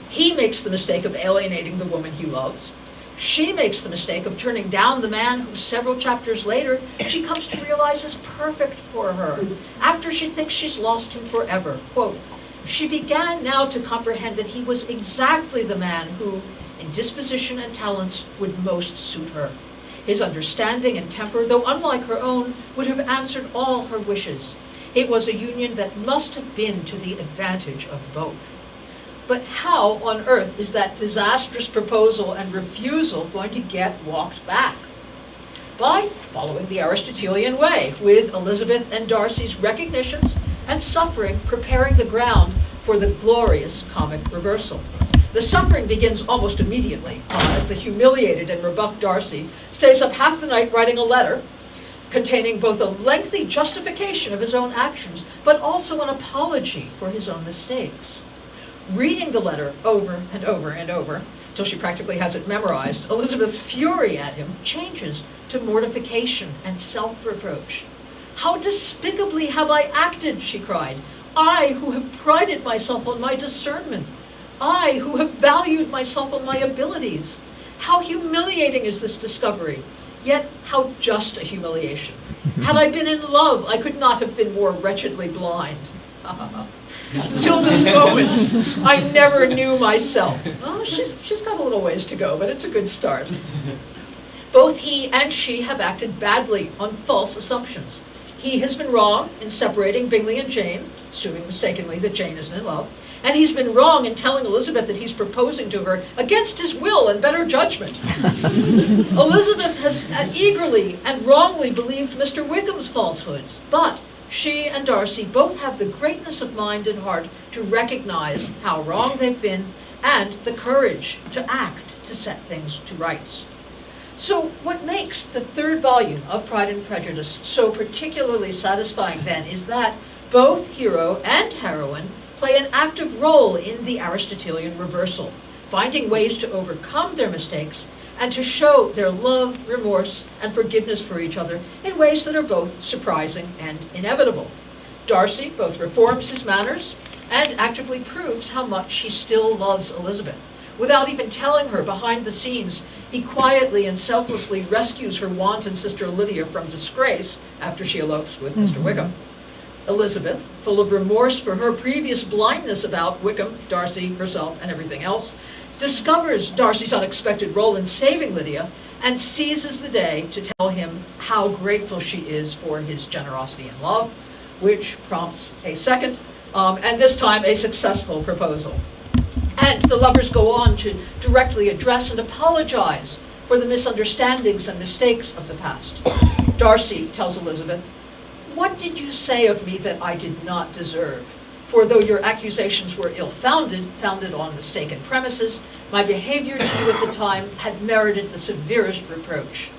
He makes the mistake of alienating the woman he loves. She makes the mistake of turning down the man who several chapters later she comes to realize is perfect for her, after she thinks she's lost him forever. Quote, "She began now to comprehend that he was exactly the man who, in disposition and talents, would most suit her. His understanding and temper, though unlike her own, would have answered all her wishes. It was a union that must have been to the advantage of both." But how on earth is that disastrous proposal and refusal going to get walked back? By following the Aristotelian way, with Elizabeth and Darcy's recognitions and suffering preparing the ground for the glorious comic reversal. The suffering begins almost immediately, as the humiliated and rebuffed Darcy stays up half the night writing a letter containing both a lengthy justification of his own actions, but also an apology for his own mistakes. Reading the letter over and over and over, till she practically has it memorized, Elizabeth's fury at him changes to mortification and self-reproach. "How despicably have I acted," she cried, "I who have prided myself on my discernment, I who have valued myself on my abilities. How humiliating is this discovery, yet how just a humiliation. Had I been in love, I could not have been more wretchedly blind. Till this moment, I never knew myself." Well, she's got a little ways to go, but it's a good start. "Both he and she have acted badly on false assumptions. He has been wrong in separating Bingley and Jane, assuming mistakenly that Jane isn't in love, and he's been wrong in telling Elizabeth that he's proposing to her against his will and better judgment. Elizabeth has eagerly and wrongly believed Mr. Wickham's falsehoods, but she and Darcy both have the greatness of mind and heart to recognize how wrong they've been and the courage to act to set things to rights." So what makes the third volume of Pride and Prejudice so particularly satisfying then is that both hero and heroine play an active role in the Aristotelian reversal, finding ways to overcome their mistakes and to show their love, remorse, and forgiveness for each other in ways that are both surprising and inevitable. Darcy both reforms his manners and actively proves how much he still loves Elizabeth. Without even telling her behind the scenes, he quietly and selflessly rescues her wanton sister Lydia from disgrace after she elopes with Mr. Wickham. Elizabeth, full of remorse for her previous blindness about Wickham, Darcy, herself, and everything else, discovers Darcy's unexpected role in saving Lydia and seizes the day to tell him how grateful she is for his generosity and love, which prompts a second, and this time a successful proposal. And the lovers go on to directly address and apologize for the misunderstandings and mistakes of the past. Darcy tells Elizabeth, "What did you say of me that I did not deserve? For though your accusations were ill-founded, founded on mistaken premises, my behavior to you at the time had merited the severest reproach.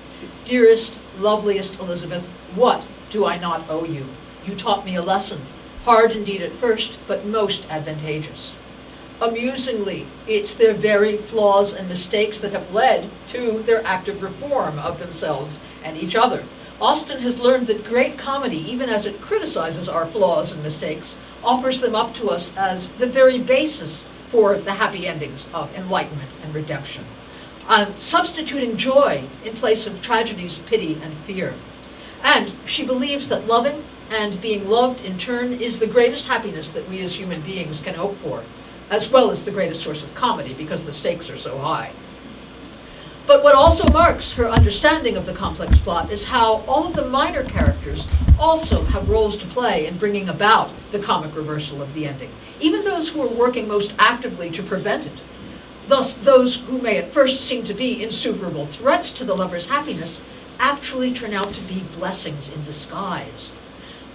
Dearest, loveliest Elizabeth, what do I not owe you? You taught me a lesson, hard indeed at first, but most advantageous." Amusingly, it's their very flaws and mistakes that have led to their active reform of themselves and each other. Austen has learned that great comedy, even as it criticizes our flaws and mistakes, offers them up to us as the very basis for the happy endings of enlightenment and redemption, substituting joy in place of tragedies, pity, and fear. And she believes that loving and being loved in turn is the greatest happiness that we as human beings can hope for. as well as the greatest source of comedy because the stakes are so high. But what also marks her understanding of the complex plot is how all of the minor characters also have roles to play in bringing about the comic reversal of the ending, even those who are working most actively to prevent it. Thus, those who may at first seem to be insuperable threats to the lover's happiness actually turn out to be blessings in disguise.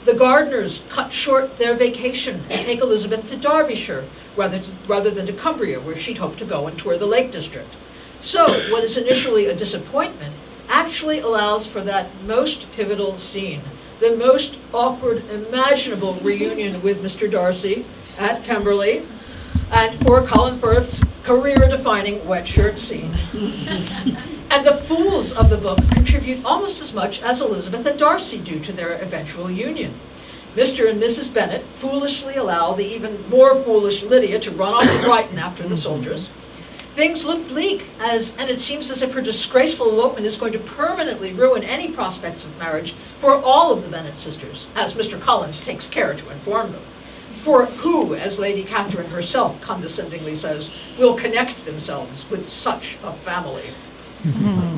The Gardners cut short their vacation and take Elizabeth to Derbyshire rather than to Cumbria, where she'd hoped to go and tour the Lake District. So, what is initially a disappointment actually allows for that most pivotal scene, the most awkward imaginable reunion with Mr. Darcy at Pemberley, and for Colin Firth's career-defining wet shirt scene. And the fools of the book contribute almost as much as Elizabeth and Darcy do to their eventual union. Mr. and Mrs. Bennet foolishly allow the even more foolish Lydia to run off to Brighton after the soldiers. Things look bleak, and it seems as if her disgraceful elopement is going to permanently ruin any prospects of marriage for all of the Bennet sisters, as Mr. Collins takes care to inform them. For who, as Lady Catherine herself condescendingly says, will connect themselves with such a family?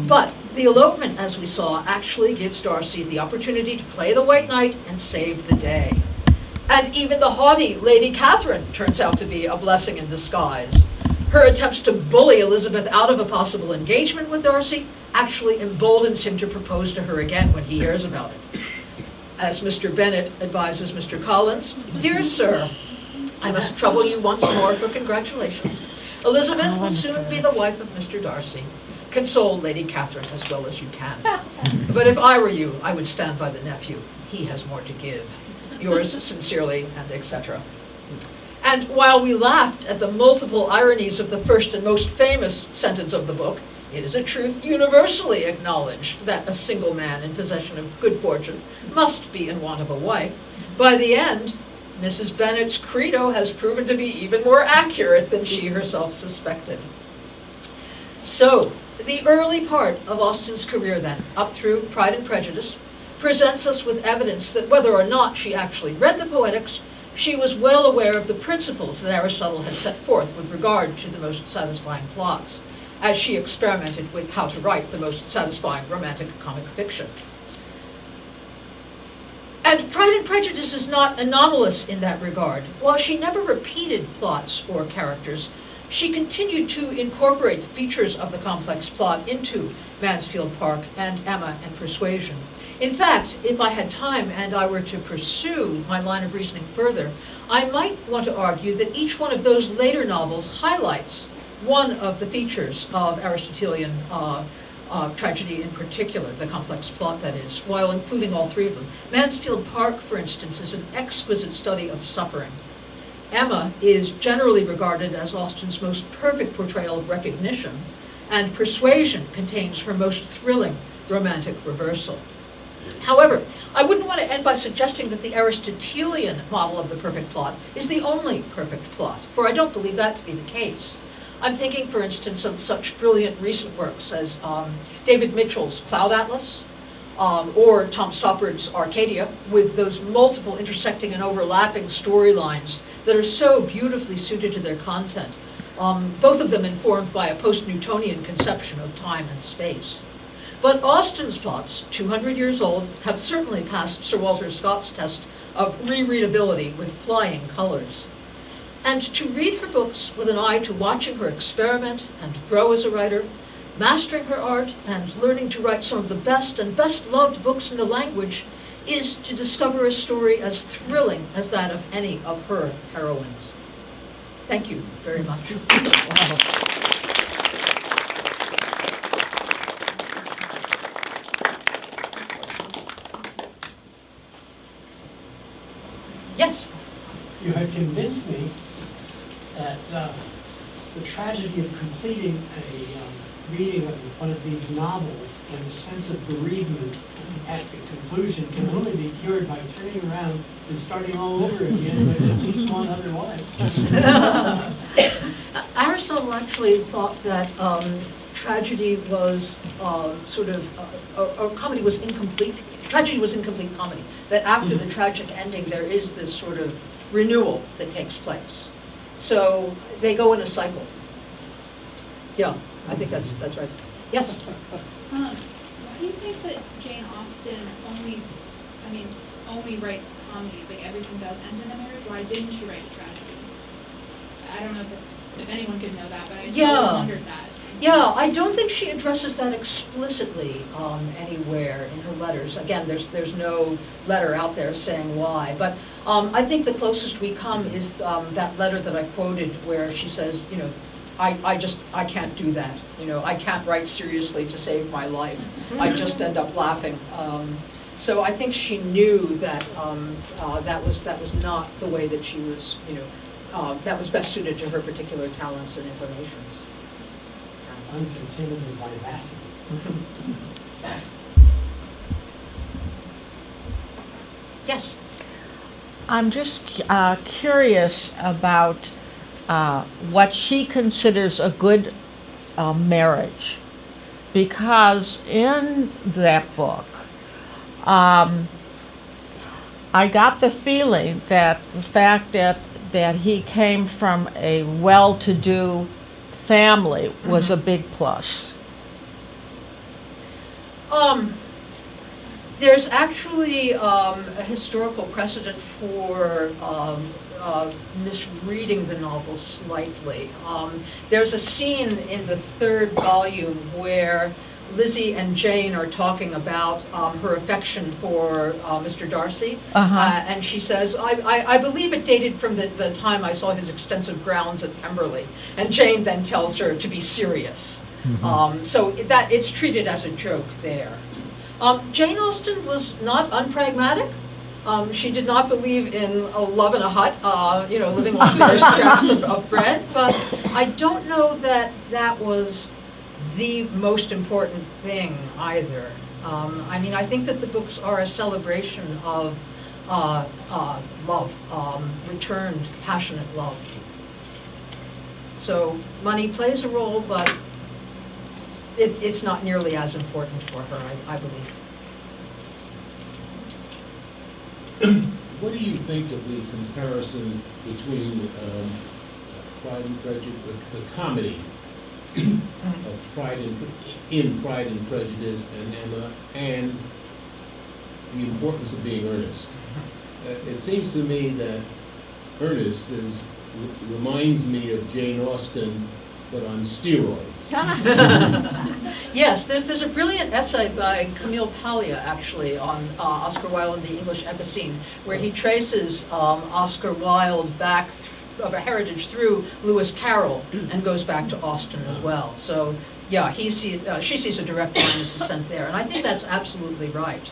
But the elopement, as we saw, actually gives Darcy the opportunity to play the White Knight and save the day. And even the haughty Lady Catherine turns out to be a blessing in disguise. Her attempts to bully Elizabeth out of a possible engagement with Darcy actually emboldens him to propose to her again when he hears about it. As Mr. Bennet advises Mr. Collins, "Dear sir, I must trouble you once more for congratulations. Elizabeth will soon be the wife of Mr. Darcy. Console Lady Catherine as well as you can. But if I were you, I would stand by the nephew. He has more to give. Yours sincerely," and etc. And while we laughed at the multiple ironies of the first and most famous sentence of the book, it is a truth universally acknowledged that a single man in possession of good fortune must be in want of a wife. By the end, Mrs. Bennet's credo has proven to be even more accurate than she herself suspected. So, the early part of Austen's career then, up through Pride and Prejudice, presents us with evidence that whether or not she actually read the Poetics, she was well aware of the principles that Aristotle had set forth with regard to the most satisfying plots, as she experimented with how to write the most satisfying romantic comic fiction. And Pride and Prejudice is not anomalous in that regard. While she never repeated plots or characters, she continued to incorporate features of the complex plot into Mansfield Park and Emma and Persuasion. In fact, if I had time and I were to pursue my line of reasoning further, I might want to argue that each one of those later novels highlights one of the features of Aristotelian tragedy in particular, the complex plot that is, while including all three of them. Mansfield Park, for instance, is an exquisite study of suffering. Emma is generally regarded as Austen's most perfect portrayal of recognition, and Persuasion contains her most thrilling romantic reversal. However, I wouldn't want to end by suggesting that the Aristotelian model of the perfect plot is the only perfect plot, for I don't believe that to be the case. I'm thinking, for instance, of such brilliant recent works as David Mitchell's Cloud Atlas, or Tom Stoppard's Arcadia, with those multiple intersecting and overlapping storylines that are so beautifully suited to their content, both of them informed by a post-Newtonian conception of time and space. But Austen's plots, 200 years old, have certainly passed Sir Walter Scott's test of rereadability with flying colors. And to read her books with an eye to watching her experiment and grow as a writer, mastering her art and learning to write some of the best and best loved books in the language is to discover a story as thrilling as that of any of her heroines. Thank you very much. Wow. Yes. You have convinced me that the tragedy of completing a reading of one of these novels and a sense of bereavement at the conclusion can only be cured by turning around and starting all over again with at least one other wife. Aristotle actually thought that tragedy was or comedy was incomplete. Tragedy was incomplete comedy. That after the tragic ending, there is this sort of renewal that takes place. So they go in a cycle. Yeah, I think that's right. Yes? Why do you think that Jane Austen only writes comedies? Like everything does end in a marriage. Why didn't she write a tragedy? I don't know if anyone could know that, but I just always wondered that. Yeah, I don't think she addresses that explicitly anywhere in her letters. Again, there's no letter out there saying why, but I think the closest we come is that letter that I quoted where she says, you know, I can't do that. You know, I can't write seriously to save my life. I just end up laughing. So I think she knew that that was not the way that she was, you know, that was best suited to her particular talents and inclinations. Uncontainable vivacity. Yes. I'm just curious about what she considers a good marriage, because in that book, I got the feeling that the fact that he came from a well-to-do family was a big plus. There's actually a historical precedent for misreading the novel slightly. There's a scene in the 3rd volume where Lizzie and Jane are talking about her affection for Mr. Darcy, and she says, I believe it dated from the time I saw his extensive grounds at Pemberley, and Jane then tells her to be serious. So that it's treated as a joke there. Jane Austen was not unpragmatic. She did not believe in a love in a hut, you know, living on bare scraps of bread, but I don't know that that was the most important thing either. I mean, I think that the books are a celebration of love, returned passionate love. So money plays a role, but it's not nearly as important for her, I believe. What do you think of the comparison between Pride and Prejudice, the comedy of Pride and Prejudice and Emma, and the importance of being earnest? It seems to me that earnest reminds me of Jane Austen, but on steroids. Yes, there's a brilliant essay by Camille Paglia, actually, on Oscar Wilde and the English Epicene, where he traces Oscar Wilde back of a heritage through Lewis Carroll and goes back to Austen as well. So, yeah, she sees a direct line of descent there, and I think that's absolutely right.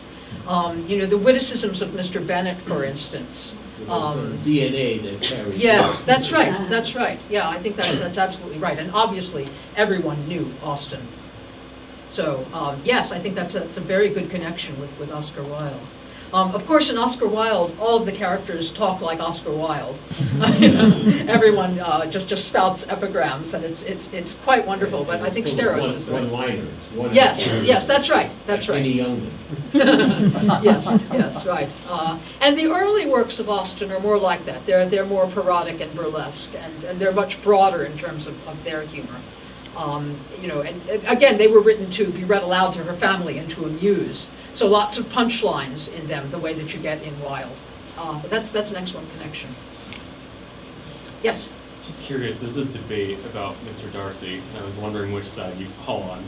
You know, the witticisms of Mr. Bennet, for instance. DNA that carries. Yes, that's right. That's right. Yeah, I think that's absolutely right. And obviously, everyone knew Austen. So yes, I think that's a very good connection with Oscar Wilde. Of course, in Oscar Wilde, all of the characters talk like Oscar Wilde. You know, everyone just spouts epigrams, and it's quite wonderful. But I think steroids is right. One-liners. Yes, that's right. That's right. Any Youngman. Yes, right. And the early works of Austen are more like that. They're more parodic and burlesque, and they're much broader in terms of their humor. You know, and again, they were written to be read aloud to her family and to amuse. So lots of punchlines in them, the way that you get in Wilde. But that's an excellent connection. Yes? Just curious, there's a debate about Mr. Darcy, and I was wondering which side you fall on.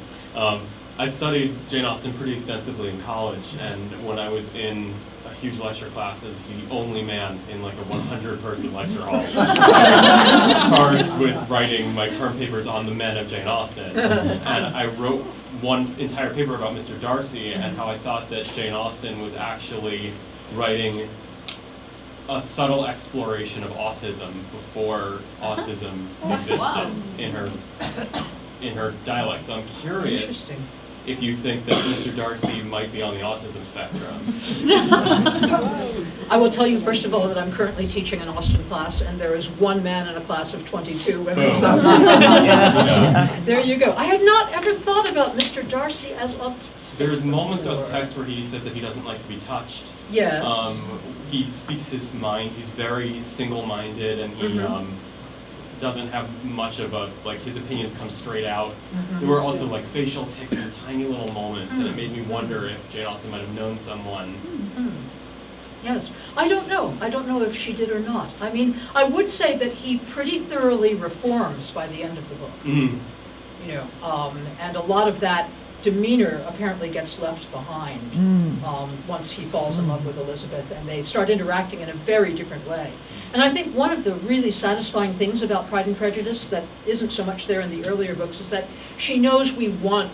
I studied Jane Austen pretty extensively in college, and when I was in a huge lecture class as the only man in like a 100-person lecture hall, charged with writing my term papers on the men of Jane Austen. And I wrote one entire paper about Mr. Darcy and how I thought that Jane Austen was actually writing a subtle exploration of autism before autism existed in her dialect. So I'm curious if you think that Mr. Darcy might be on the autism spectrum. I will tell you, first of all, that I'm currently teaching an Austen class, and there is one man in a class of 22 women. Boom. So Yeah. there you go. I had not ever thought about Mr. Darcy as autistic. There's moments of the text where he says that he doesn't like to be touched. Yes. He speaks his mind. He's very single-minded, and doesn't have much of a, like, his opinions come straight out. Mhm. There were also like facial tics in tiny little moments, and it made me wonder if Jane Austen might have known someone. Yes, I don't know. I don't know if she did or not. I mean, I would say that he pretty thoroughly reforms by the end of the book. Mm. You know, and a lot of that demeanor apparently gets left behind once he falls in love with Elizabeth, and they start interacting in a very different way. And I think one of the really satisfying things about Pride and Prejudice that isn't so much there in the earlier books is that she knows we want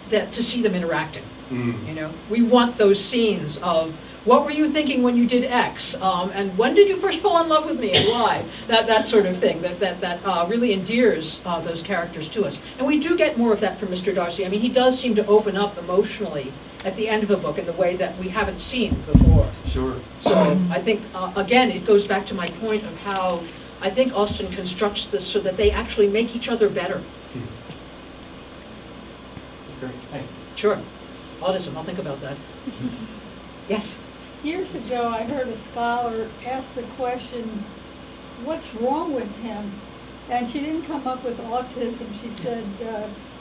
that to see them interacting. You know, we want those scenes of what were you thinking when you did X, and when did you first fall in love with me and why? That sort of thing that really endears those characters to us. And we do get more of that from Mr. Darcy. I mean, he does seem to open up emotionally at the end of a book in the way that we haven't seen before. Sure. So I think, again, it goes back to my point of how I think Austen constructs this so that they actually make each other better. That's great. Thanks. Sure. Autism, I'll think about that. Yes? Years ago, I heard a scholar ask the question, what's wrong with him? And she didn't come up with autism. She said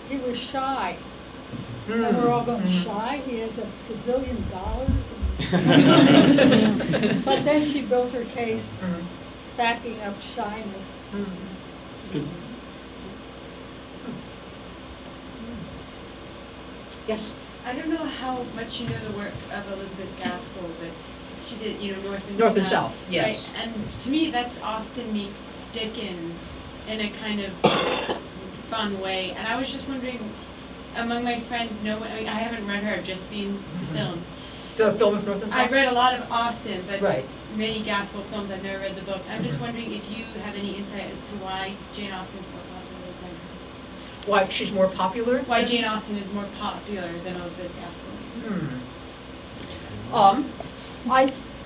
he was shy. And we're all going, shy? He has $1 gazillion. But then she built her case backing up shyness. Good. Yes? I don't know how much you know the work of Elizabeth Gaskell, but she did, you know, North and North South. and South, yes. Right? And to me, that's Austen meets Dickens in a kind of fun way. And I was just wondering, among my friends, I mean, I haven't read her, I've just seen the films. The film of North and South? I've read a lot of Austen, but Right. many Gaskell films, I've never read the books. I'm just wondering if you have any insight as to why Jane Austen's more popular than Why she's more popular? why Jane Austen is more popular than Elizabeth Gaskell.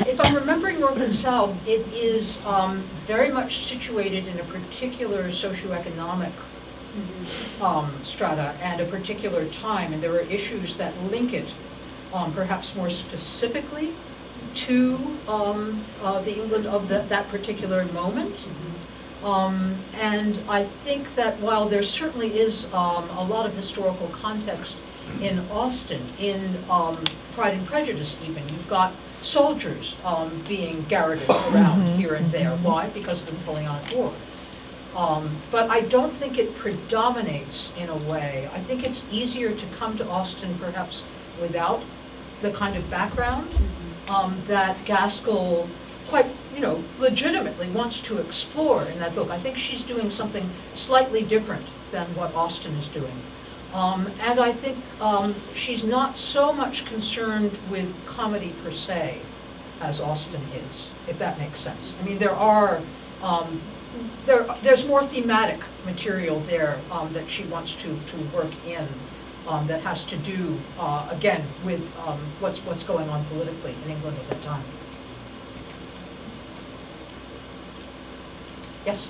If I'm remembering North and South, it is very much situated in a particular socioeconomic strata and a particular time, and there are issues that link it perhaps more specifically to the England of that particular moment. And I think that while there certainly is a lot of historical context in Austen, in Pride and Prejudice even, you've got soldiers being garroted around here and there. Why? Because of the Napoleonic War. But I don't think it predominates in a way. I think it's easier to come to Austen perhaps without the kind of background that Gaskell quite, legitimately wants to explore in that book. I think she's doing something slightly different than what Austen is doing. And I think she's not so much concerned with comedy per se as Austen is, if that makes sense. I mean, there's more thematic material there that she wants to work in that has to do, again, with what's going on politically in England at that time. Yes?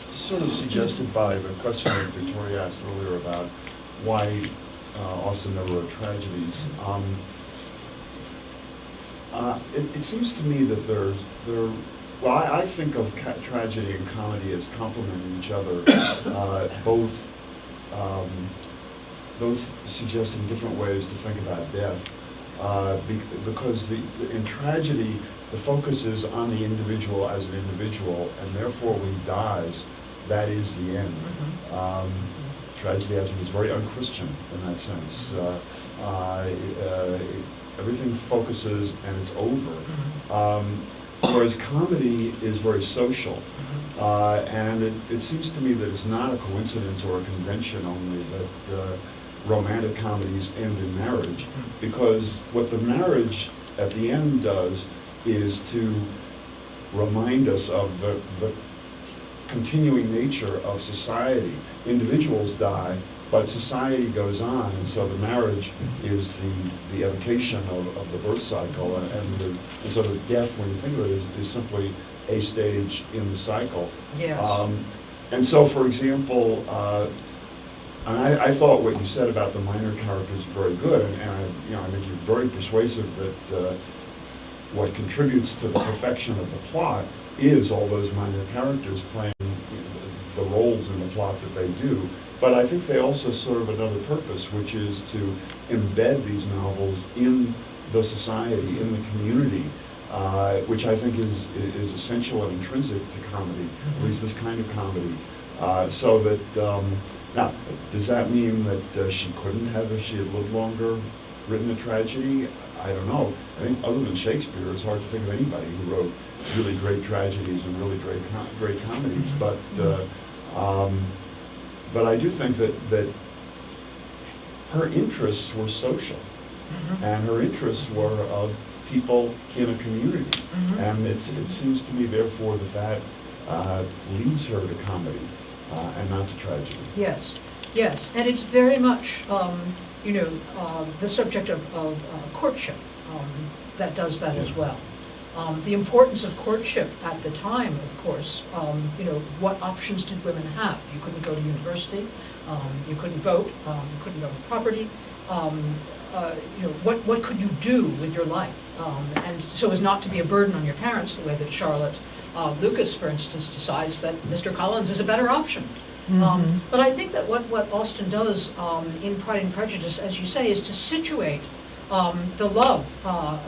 Sort of suggested by the question that Victoria asked earlier about why Austen never wrote tragedies. It seems to me that I think of tragedy and comedy as complementing each other, both suggesting different ways to think about death. Because in tragedy, the focus is on the individual as an individual, and therefore when he dies, that is the end. Tragedy, I think, is very unchristian in that sense. Everything focuses and it's over. Whereas comedy is very social. And it seems to me that it's not a coincidence or a convention only that romantic comedies end in marriage, because what the marriage at the end does is to remind us of the continuing nature of society. Individuals die, but society goes on, and so the marriage is the evocation of the birth cycle, and sort of death, when you think of it, is simply a stage in the cycle. Yes. And so, for example, and I thought what you said about the minor characters is very good, and I think you're very persuasive that what contributes to the perfection of the plot is all those minor characters playing the roles in the plot that they do. But I think they also serve another purpose, which is to embed these novels in the society, in the community, which I think is essential and intrinsic to comedy, at least this kind of comedy. So that, now, does that mean that she couldn't have, if she had lived longer, written a tragedy? I don't know. I think other than Shakespeare, it's hard to think of anybody who wrote really great tragedies and really great comedies. But I do think that her interests were social, and her interests were of people in a community. And it seems to me, therefore, that leads her to comedy and not to tragedy. Yes, yes, and it's very much, the subject of courtship that does that as well. The importance of courtship at the time, of course, what options did women have? You couldn't go to university, you couldn't vote, you couldn't own property. What could you do with your life? And so as not to be a burden on your parents, the way that Charlotte Lucas, for instance, decides that Mr. Collins is a better option. But I think that what Austen does in Pride and Prejudice, as you say, is to situate the love,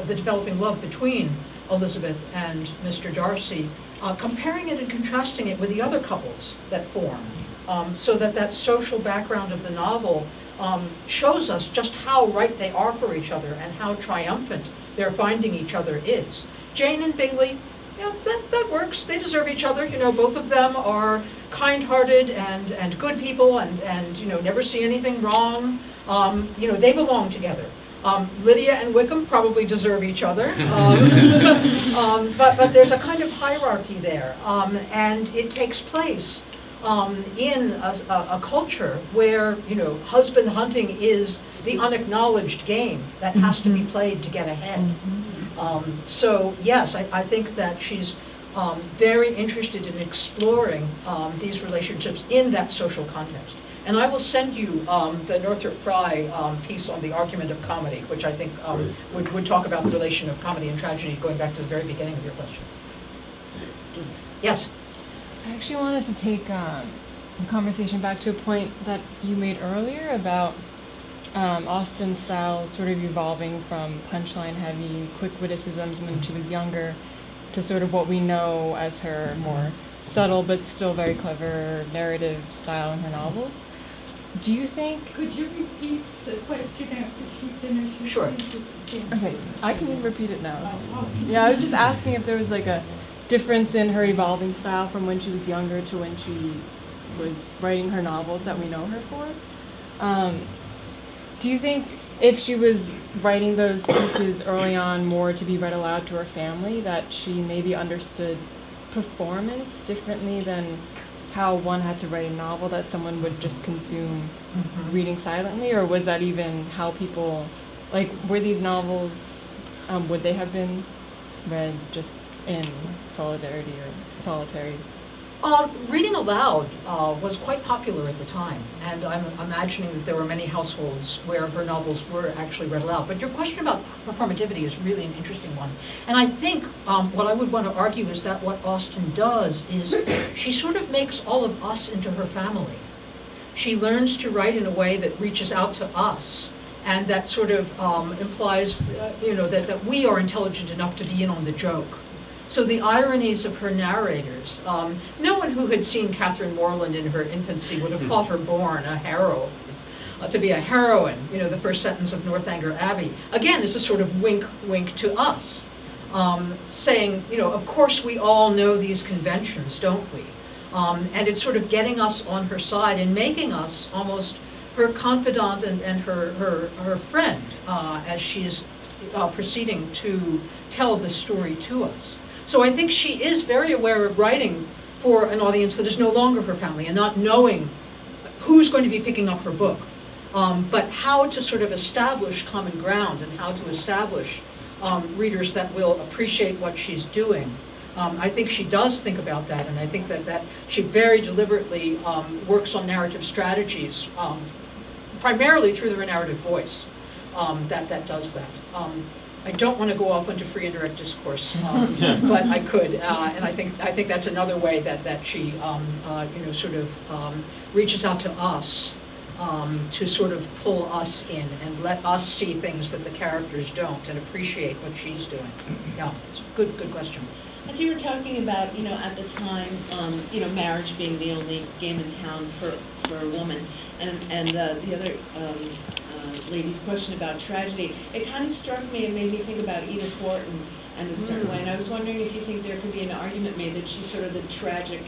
the developing love between Elizabeth and Mr. Darcy, comparing it and contrasting it with the other couples that form, so that social background of the novel shows us just how right they are for each other and how triumphant their finding each other is. Jane and Bingley, that works. They deserve each other. Both of them are kind-hearted and good people and never see anything wrong. They belong together. Lydia and Wickham probably deserve each other, but there's a kind of hierarchy there, and it takes place in a culture where husband hunting is the unacknowledged game that has to be played to get ahead. So yes, I think that she's very interested in exploring these relationships in that social context. And I will send you the Northrop Frye piece on the argument of comedy, which I think would talk about the relation of comedy and tragedy, going back to the very beginning of your question. Yes? I actually wanted to take the conversation back to a point that you made earlier about Austen's style sort of evolving from punchline heavy, quick witticisms when she was younger to sort of what we know as her more subtle but still very clever narrative style in her novels. Do you think... Could you repeat the question after she finishes? Sure. Okay, I can repeat it now. Yeah, I was just asking if there was like a difference in her evolving style from when she was younger to when she was writing her novels that we know her for. Do you think if she was writing those pieces early on more to be read aloud to her family, that she maybe understood performance differently than how one had to write a novel that someone would just consume reading silently? Or was that even how people, like, were these novels, would they have been read just in solidarity or solitary? Reading aloud was quite popular at the time, and I'm imagining that there were many households where her novels were actually read aloud. But your question about performativity is really an interesting one. And I think what I would want to argue is that what Austen does is she sort of makes all of us into her family. She learns to write in a way that reaches out to us, and that sort of implies, that we are intelligent enough to be in on the joke. So the ironies of her narrators, no one who had seen Catherine Morland in her infancy would have thought her born a heroine, to be a heroine. The first sentence of Northanger Abbey, again, is a sort of wink, wink to us, saying, of course we all know these conventions, don't we? And it's sort of getting us on her side and making us almost her confidant and her friend as she's proceeding to tell the story to us. So I think she is very aware of writing for an audience that is no longer her family and not knowing who's going to be picking up her book, but how to sort of establish common ground and how to establish readers that will appreciate what she's doing. I think she does think about that, and I think that she very deliberately works on narrative strategies, primarily through the narrative voice, that does that. I don't want to go off into free and direct discourse, but I could, and I think that's another way that she, sort of reaches out to us to sort of pull us in and let us see things that the characters don't and appreciate what she's doing. Yeah, it's a good question. As you were talking about, at the time, marriage being the only game in town for a woman, and the other lady's question about tragedy, it kind of struck me and made me think about Edith Wharton and a certain way. And I was wondering if you think there could be an argument made that she's sort of the tragic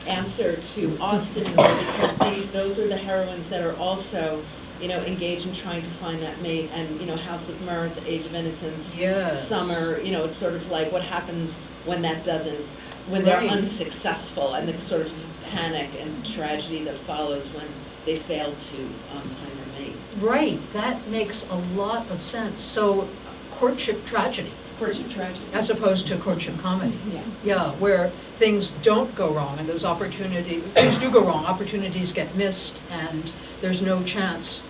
answer to Austen, because those are the heroines that are also, engaged in trying to find that mate, and House of Mirth, Age of Innocence, Yes. Summer. It's sort of like what happens when that doesn't, when they're Right. unsuccessful, and the sort of panic and tragedy that follows when they fail to find their mate. Right, that makes a lot of sense. So courtship tragedy, Courtship tragedy. as opposed to courtship comedy. Yeah. Yeah, where things don't go wrong and those things do go wrong, opportunities get missed, and there's no chance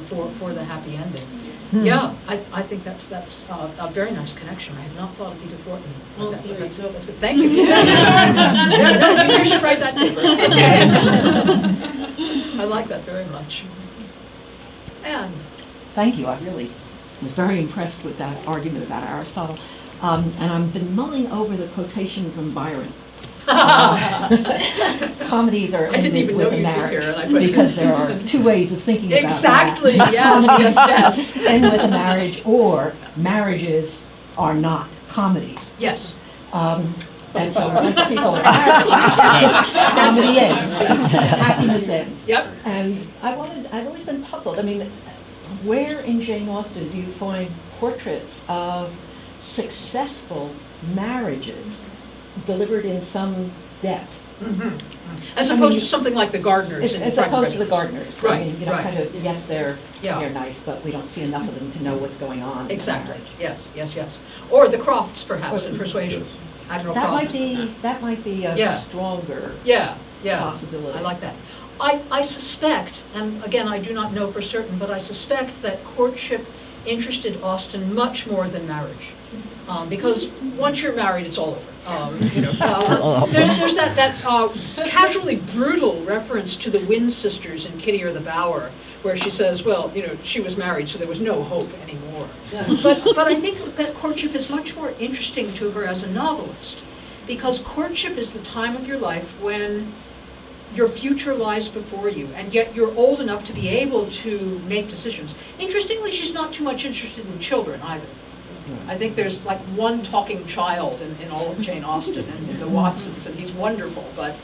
for the happy ending. Yeah, I think that's a very nice connection. I had not thought of Edith Wharton. Well, Like that, but there you that's go. good. Thank you. No, you should write that paper. I like that very much. Anne. Thank you. I really was very impressed with that argument about Aristotle. And I've been mulling over the quotation from Byron. Comedies are I didn't ended even know with a you'd be marriage, here, and I put it because there are two ways of thinking about Exactly, that. yes, Comedies yes. end with a marriage, or marriages are not comedies. Yes. And so once people are happy, comedy ends, happiness ends. Yep. And I've always been puzzled. I mean, where in Jane Austen do you find portraits of successful marriages delivered in some depth? As opposed to something like the Gardeners. in As Pride and opposed to the Prejudice. Gardeners. I Right, mean, right. kind of, yes, they're Yeah. nice, but we don't see enough of them to know what's going on. in the Exactly, marriage. yes. Or the Crofts, perhaps, in Or- Persuasion. Admiral That Croft. might be a Yeah. stronger Yeah. possibility. I like that. I suspect, and again, I do not know for certain, but I suspect that courtship interested Austen much more than marriage. Because once you're married, it's all over. There's that casually brutal reference to the Wynne sisters in Kitty or the Bower, where she says, well, she was married, so there was no hope anymore. But I think that courtship is much more interesting to her as a novelist, because courtship is the time of your life when your future lies before you, and yet you're old enough to be able to make decisions. Interestingly, she's not too much interested in children either. I think there's like one talking child in all of Jane Austen and the Watsons, and he's wonderful, but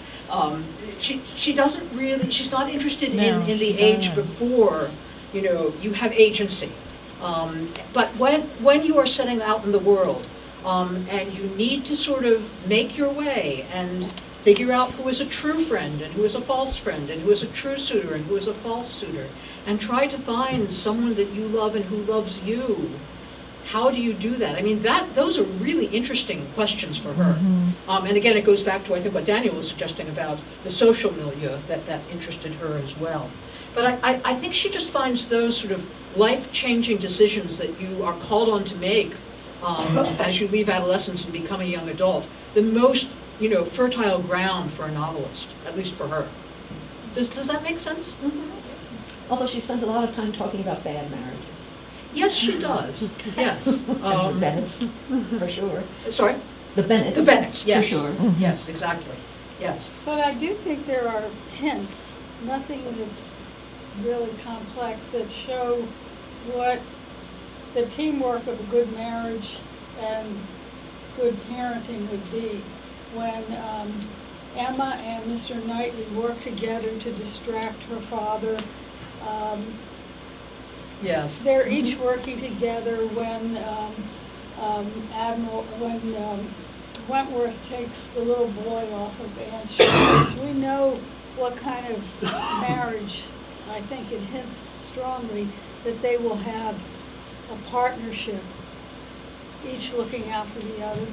she doesn't really, she's not interested in the age before, you have agency. But when you are setting out in the world, and you need to sort of make your way and figure out who is a true friend and who is a false friend and who is a true suitor and who is a false suitor, and try to find someone that you love and who loves you. How do you do that? I mean, those are really interesting questions for her. And again, it goes back to, I think, what Daniel was suggesting about the social milieu that interested her as well. But I think she just finds those sort of life-changing decisions that you are called on to make as you leave adolescence and become a young adult, the most, fertile ground for a novelist, at least for her. Does that make sense? Although she spends a lot of time talking about bad marriages. Yes, she does. Yes. The Bennets, for sure. Sorry? The Bennets. The Bennets, yes. For sure. Yes, exactly. Yes. But I do think there are hints, nothing that's really complex, that show what the teamwork of a good marriage and good parenting would be. When Emma and Mr. Knightley work together to distract her father, Yes. they're each working together when Wentworth takes the little boy off of Anne's shoulders. We know what kind of marriage, I think it hints strongly that they will have a partnership, each looking out for the other.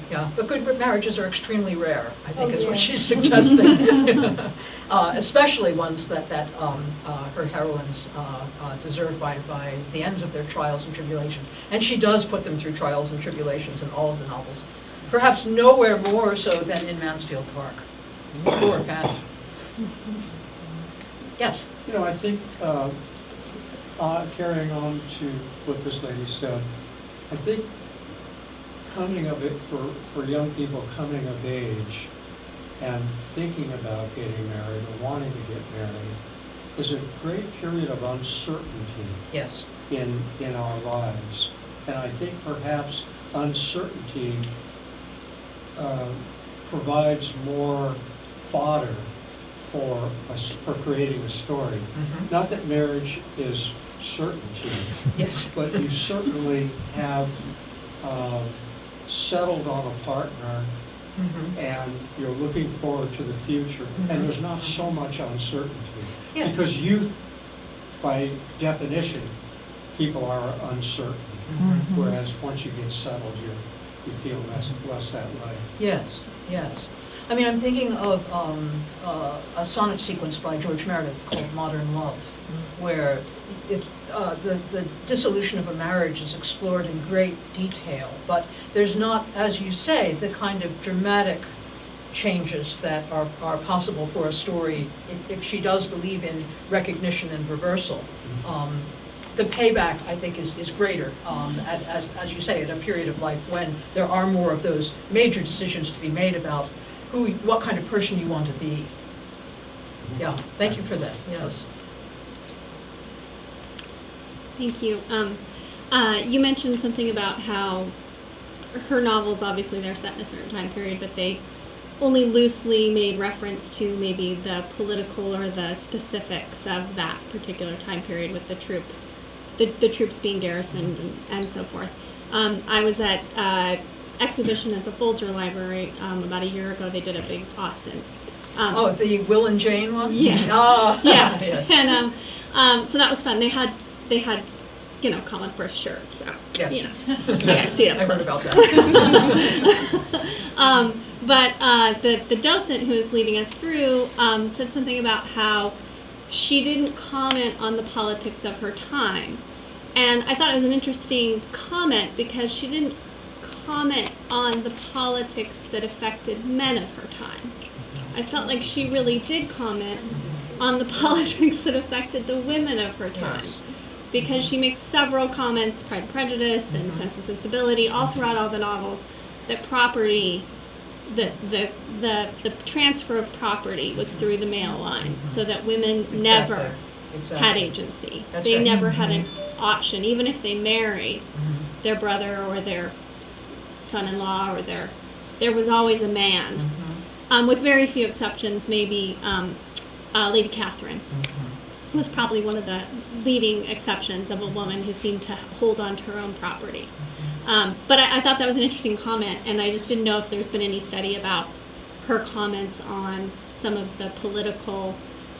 Yeah, but good marriages are extremely rare, I think Oh, is what yeah. she's suggesting. Especially ones that her heroines deserve by the ends of their trials and tribulations. And she does put them through trials and tribulations in all of the novels. Perhaps nowhere more so than in Mansfield Park. Poor Fanny. Yes? You know, I think, carrying on to what this lady said, I think coming of it for young people coming of age and thinking about getting married or wanting to get married is a great period of uncertainty Yes. in our lives. And I think perhaps uncertainty provides more fodder for creating a story. Mhm. Not that marriage is certainty, Yes. but you certainly have settled on a partner Mhm. and you're looking forward to the future. Mhm. And there's not so much uncertainty. Yes. Because youth, by definition, people are uncertain. Mhm. Whereas once you get settled, you feel less that way. Yes, yes. I mean, I'm thinking of a sonnet sequence by George Meredith called Modern Love, where the dissolution of a marriage is explored in great detail, but there's not, as you say, the kind of dramatic changes that are possible for a story if she does believe in recognition and reversal. The payback, I think, is greater, as you say, at a period of life when there are more of those major decisions to be made about what kind of person you want to be. Yeah, thank you for that, yes. Thank you. You mentioned something about how her novels, obviously they're set in a certain time period, but they only loosely made reference to maybe the political or the specifics of that particular time period with the troops being garrisoned and so forth. I was at exhibition at the Folger Library about a year ago. They did a big Austen. The Will and Jane one? Yeah. Oh, yeah. Yes. And so that was fun. They had Colin Firth's shirt. So Yes. I see it up I heard close. about that. But the docent who was leading us through said something about how she didn't comment on the politics of her time. And I thought it was an interesting comment because she didn't comment on the politics that affected men of her time. I felt like she really did comment on the politics that affected the women of her time. Yes. Because she makes several comments, Pride and Prejudice and Sense and Sensibility, all throughout all the novels, that property, the transfer of property was through the male line, so that women never had agency. That's they right. never had an option, even if they married their brother or their son-in-law or there was always a man, with very few exceptions. Maybe Lady Catherine was probably one of the leading exceptions of a woman who seemed to hold on to her own property. But I thought that was an interesting comment, and I just didn't know if there's been any study about her comments on some of the political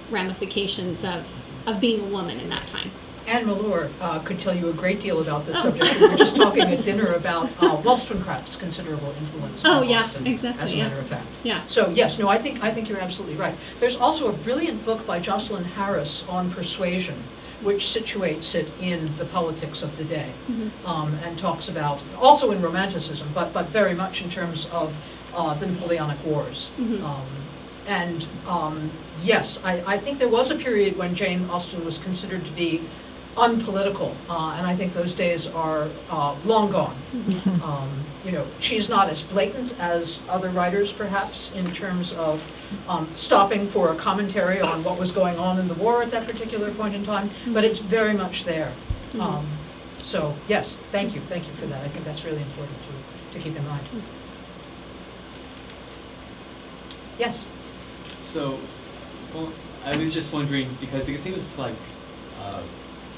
ramifications of being a woman in that time. Anne Mallour could tell you a great deal about this subject. We were just talking at dinner about Wollstonecraft's considerable influence on Austen, exactly, as a matter of fact. Yeah. So yes, no, I think you're absolutely right. There's also a brilliant book by Jocelyn Harris on persuasion, which situates it in the politics of the day, and talks about, also in Romanticism, but very much in terms of the Napoleonic Wars. Yes, I think there was a period when Jane Austen was considered to be unpolitical, and I think those days are long gone. She's not as blatant as other writers, perhaps, in terms of stopping for a commentary on what was going on in the war at that particular point in time, but it's very much there. So yes, thank you for that. I think that's really important to keep in mind. Yes? So, well, I was just wondering, because it seems like,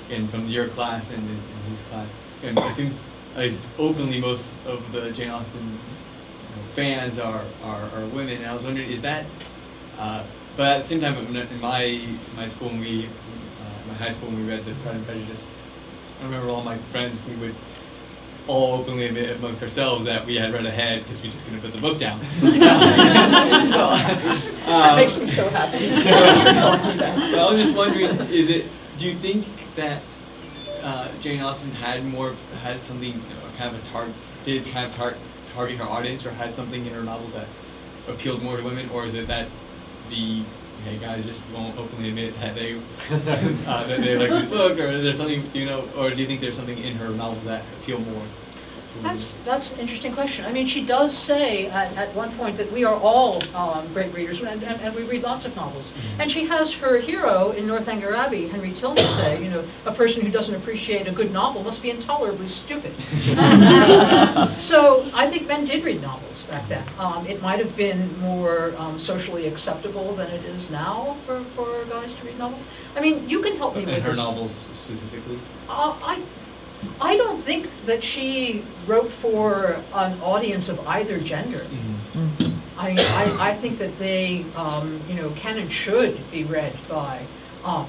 and from your class and in his class, and it seems like openly most of the Jane Austen fans are women. And I was wondering, is that? But at the same time, in my school, when my high school, when we read the Pride and Prejudice, I remember all my friends, we would all openly admit amongst ourselves that we had read ahead because we just couldn't put the book down. That makes me so happy. But I was just wondering, do you think that Jane Austen had something, kind of target her audience, or had something in her novels that appealed more to women, or is it that hey guys just won't openly admit that they that they like these books, or is there something, or do you think there's something in her novels that appeal more to women? That's an interesting question. I mean, she does say at one point that we are all great readers, and we read lots of novels. And she has her hero in Northanger Abbey, Henry Tilney, say, a person who doesn't appreciate a good novel must be intolerably stupid. So I think men did read novels back then. It might have been more socially acceptable than it is now for guys to read novels. I mean, you can help me with And her this. novels specifically? I don't think that she wrote for an audience of either gender. I think that they, can and should be read by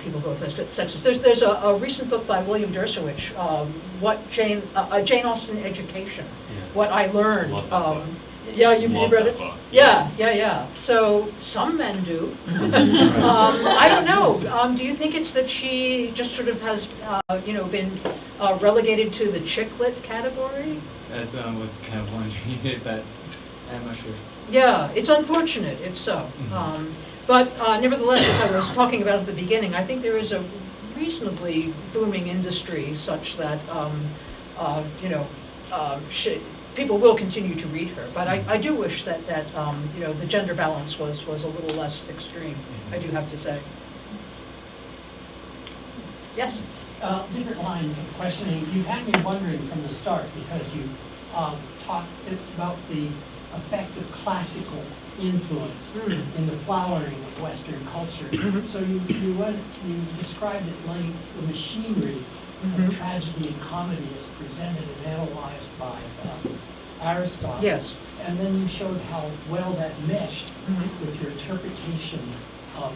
people of both sexes. There's a recent book by William Dershowitz, Jane Austen Education, What I Learned. Yeah, you've read it? Yeah. So some men do. I don't know. Do you think it's that she just sort of has, been relegated to the chick lit category? That's what I was kind of wondering, but I'm not sure. Yeah, it's unfortunate if so. But nevertheless, as I was talking about at the beginning, I think there is a reasonably booming industry such that, people will continue to read her. But I do wish that the gender balance was a little less extreme, I do have to say. Yes? Different line of questioning. You had me wondering from the start because you it's about the effect of classical influence in the flowering of Western culture. So you described it like the machinery of tragedy and comedy is presented and analyzed by Aristotle. Yes. And then you showed how well that meshed with your interpretation of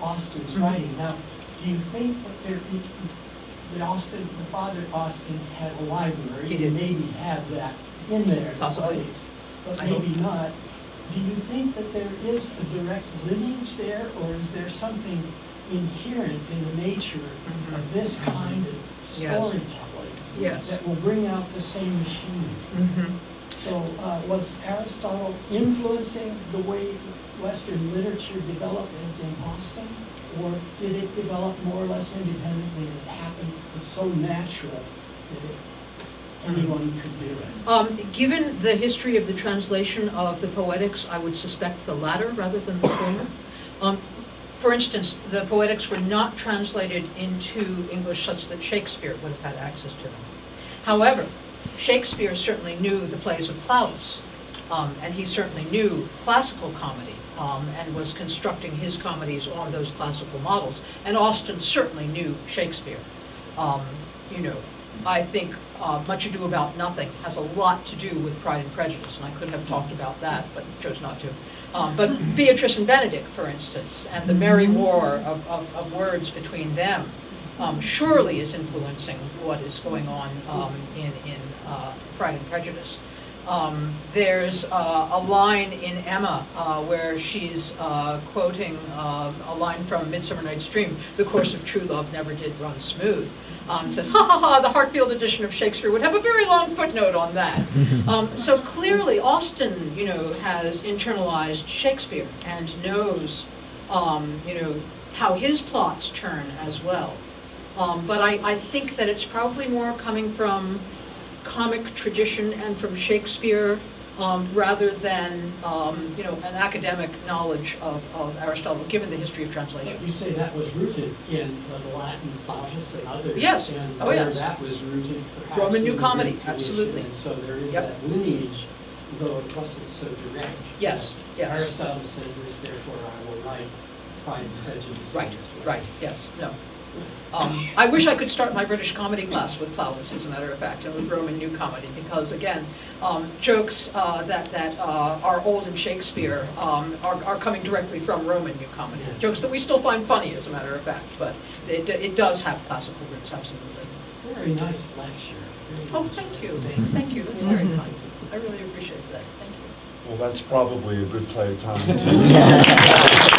Austen's writing. Now, do you think that the father Austen had a library? He did. Maybe had that in there. Possibly. But maybe not. Do you think that there is a direct lineage there, or is there something inherent in the nature of this kind of storytelling that will bring out the same machine? So was Aristotle influencing the way Western literature developed as in Austen, or did it develop more or less independently and it happened, it's so natural that anyone could do it? Given the history of the translation of the Poetics, I would suspect the latter rather than the former. For instance, the Poetics were not translated into English such that Shakespeare would have had access to them. However, Shakespeare certainly knew the plays of Plautus, and he certainly knew classical comedy, and was constructing his comedies on those classical models. And Austen certainly knew Shakespeare. I think Much Ado About Nothing has a lot to do with Pride and Prejudice, and I could have talked about that, but chose not to. But Beatrice and Benedict, for instance, and the merry war of words between them surely is influencing what is going on in Pride and Prejudice. There's a line in Emma where she's quoting a line from Midsummer Night's Dream, "The course of true love never did run smooth." Said, ha ha ha, the Hartfield edition of Shakespeare would have a very long footnote on that. So clearly Austen, has internalized Shakespeare and knows, how his plots turn as well. But I think that it's probably more coming from comic tradition and from Shakespeare rather than an academic knowledge of Aristotle, given the history of translation. But you say that was rooted in the Latin Plautus and others. Yes. And Oh, yes. that was rooted perhaps Roman in New the Comedy, Greek tradition. absolutely. And so there is Yep. that lineage, though it wasn't so direct. Yes, yes. Aristotle says this, therefore I will write Pride and Prejudice in Right, this way. right, yes, no. I wish I could start my British comedy class with Plautus, as a matter of fact, and with Roman New Comedy, because again, jokes that are old in Shakespeare are coming directly from Roman New Comedy. Yes. Jokes that we still find funny, as a matter of fact, but it does have classical roots, absolutely. Very nice lecture. Very Oh, nice. thank you. Thank you. Thank you, that's very kind. I really appreciate that, thank you. Well, that's probably a good play of time.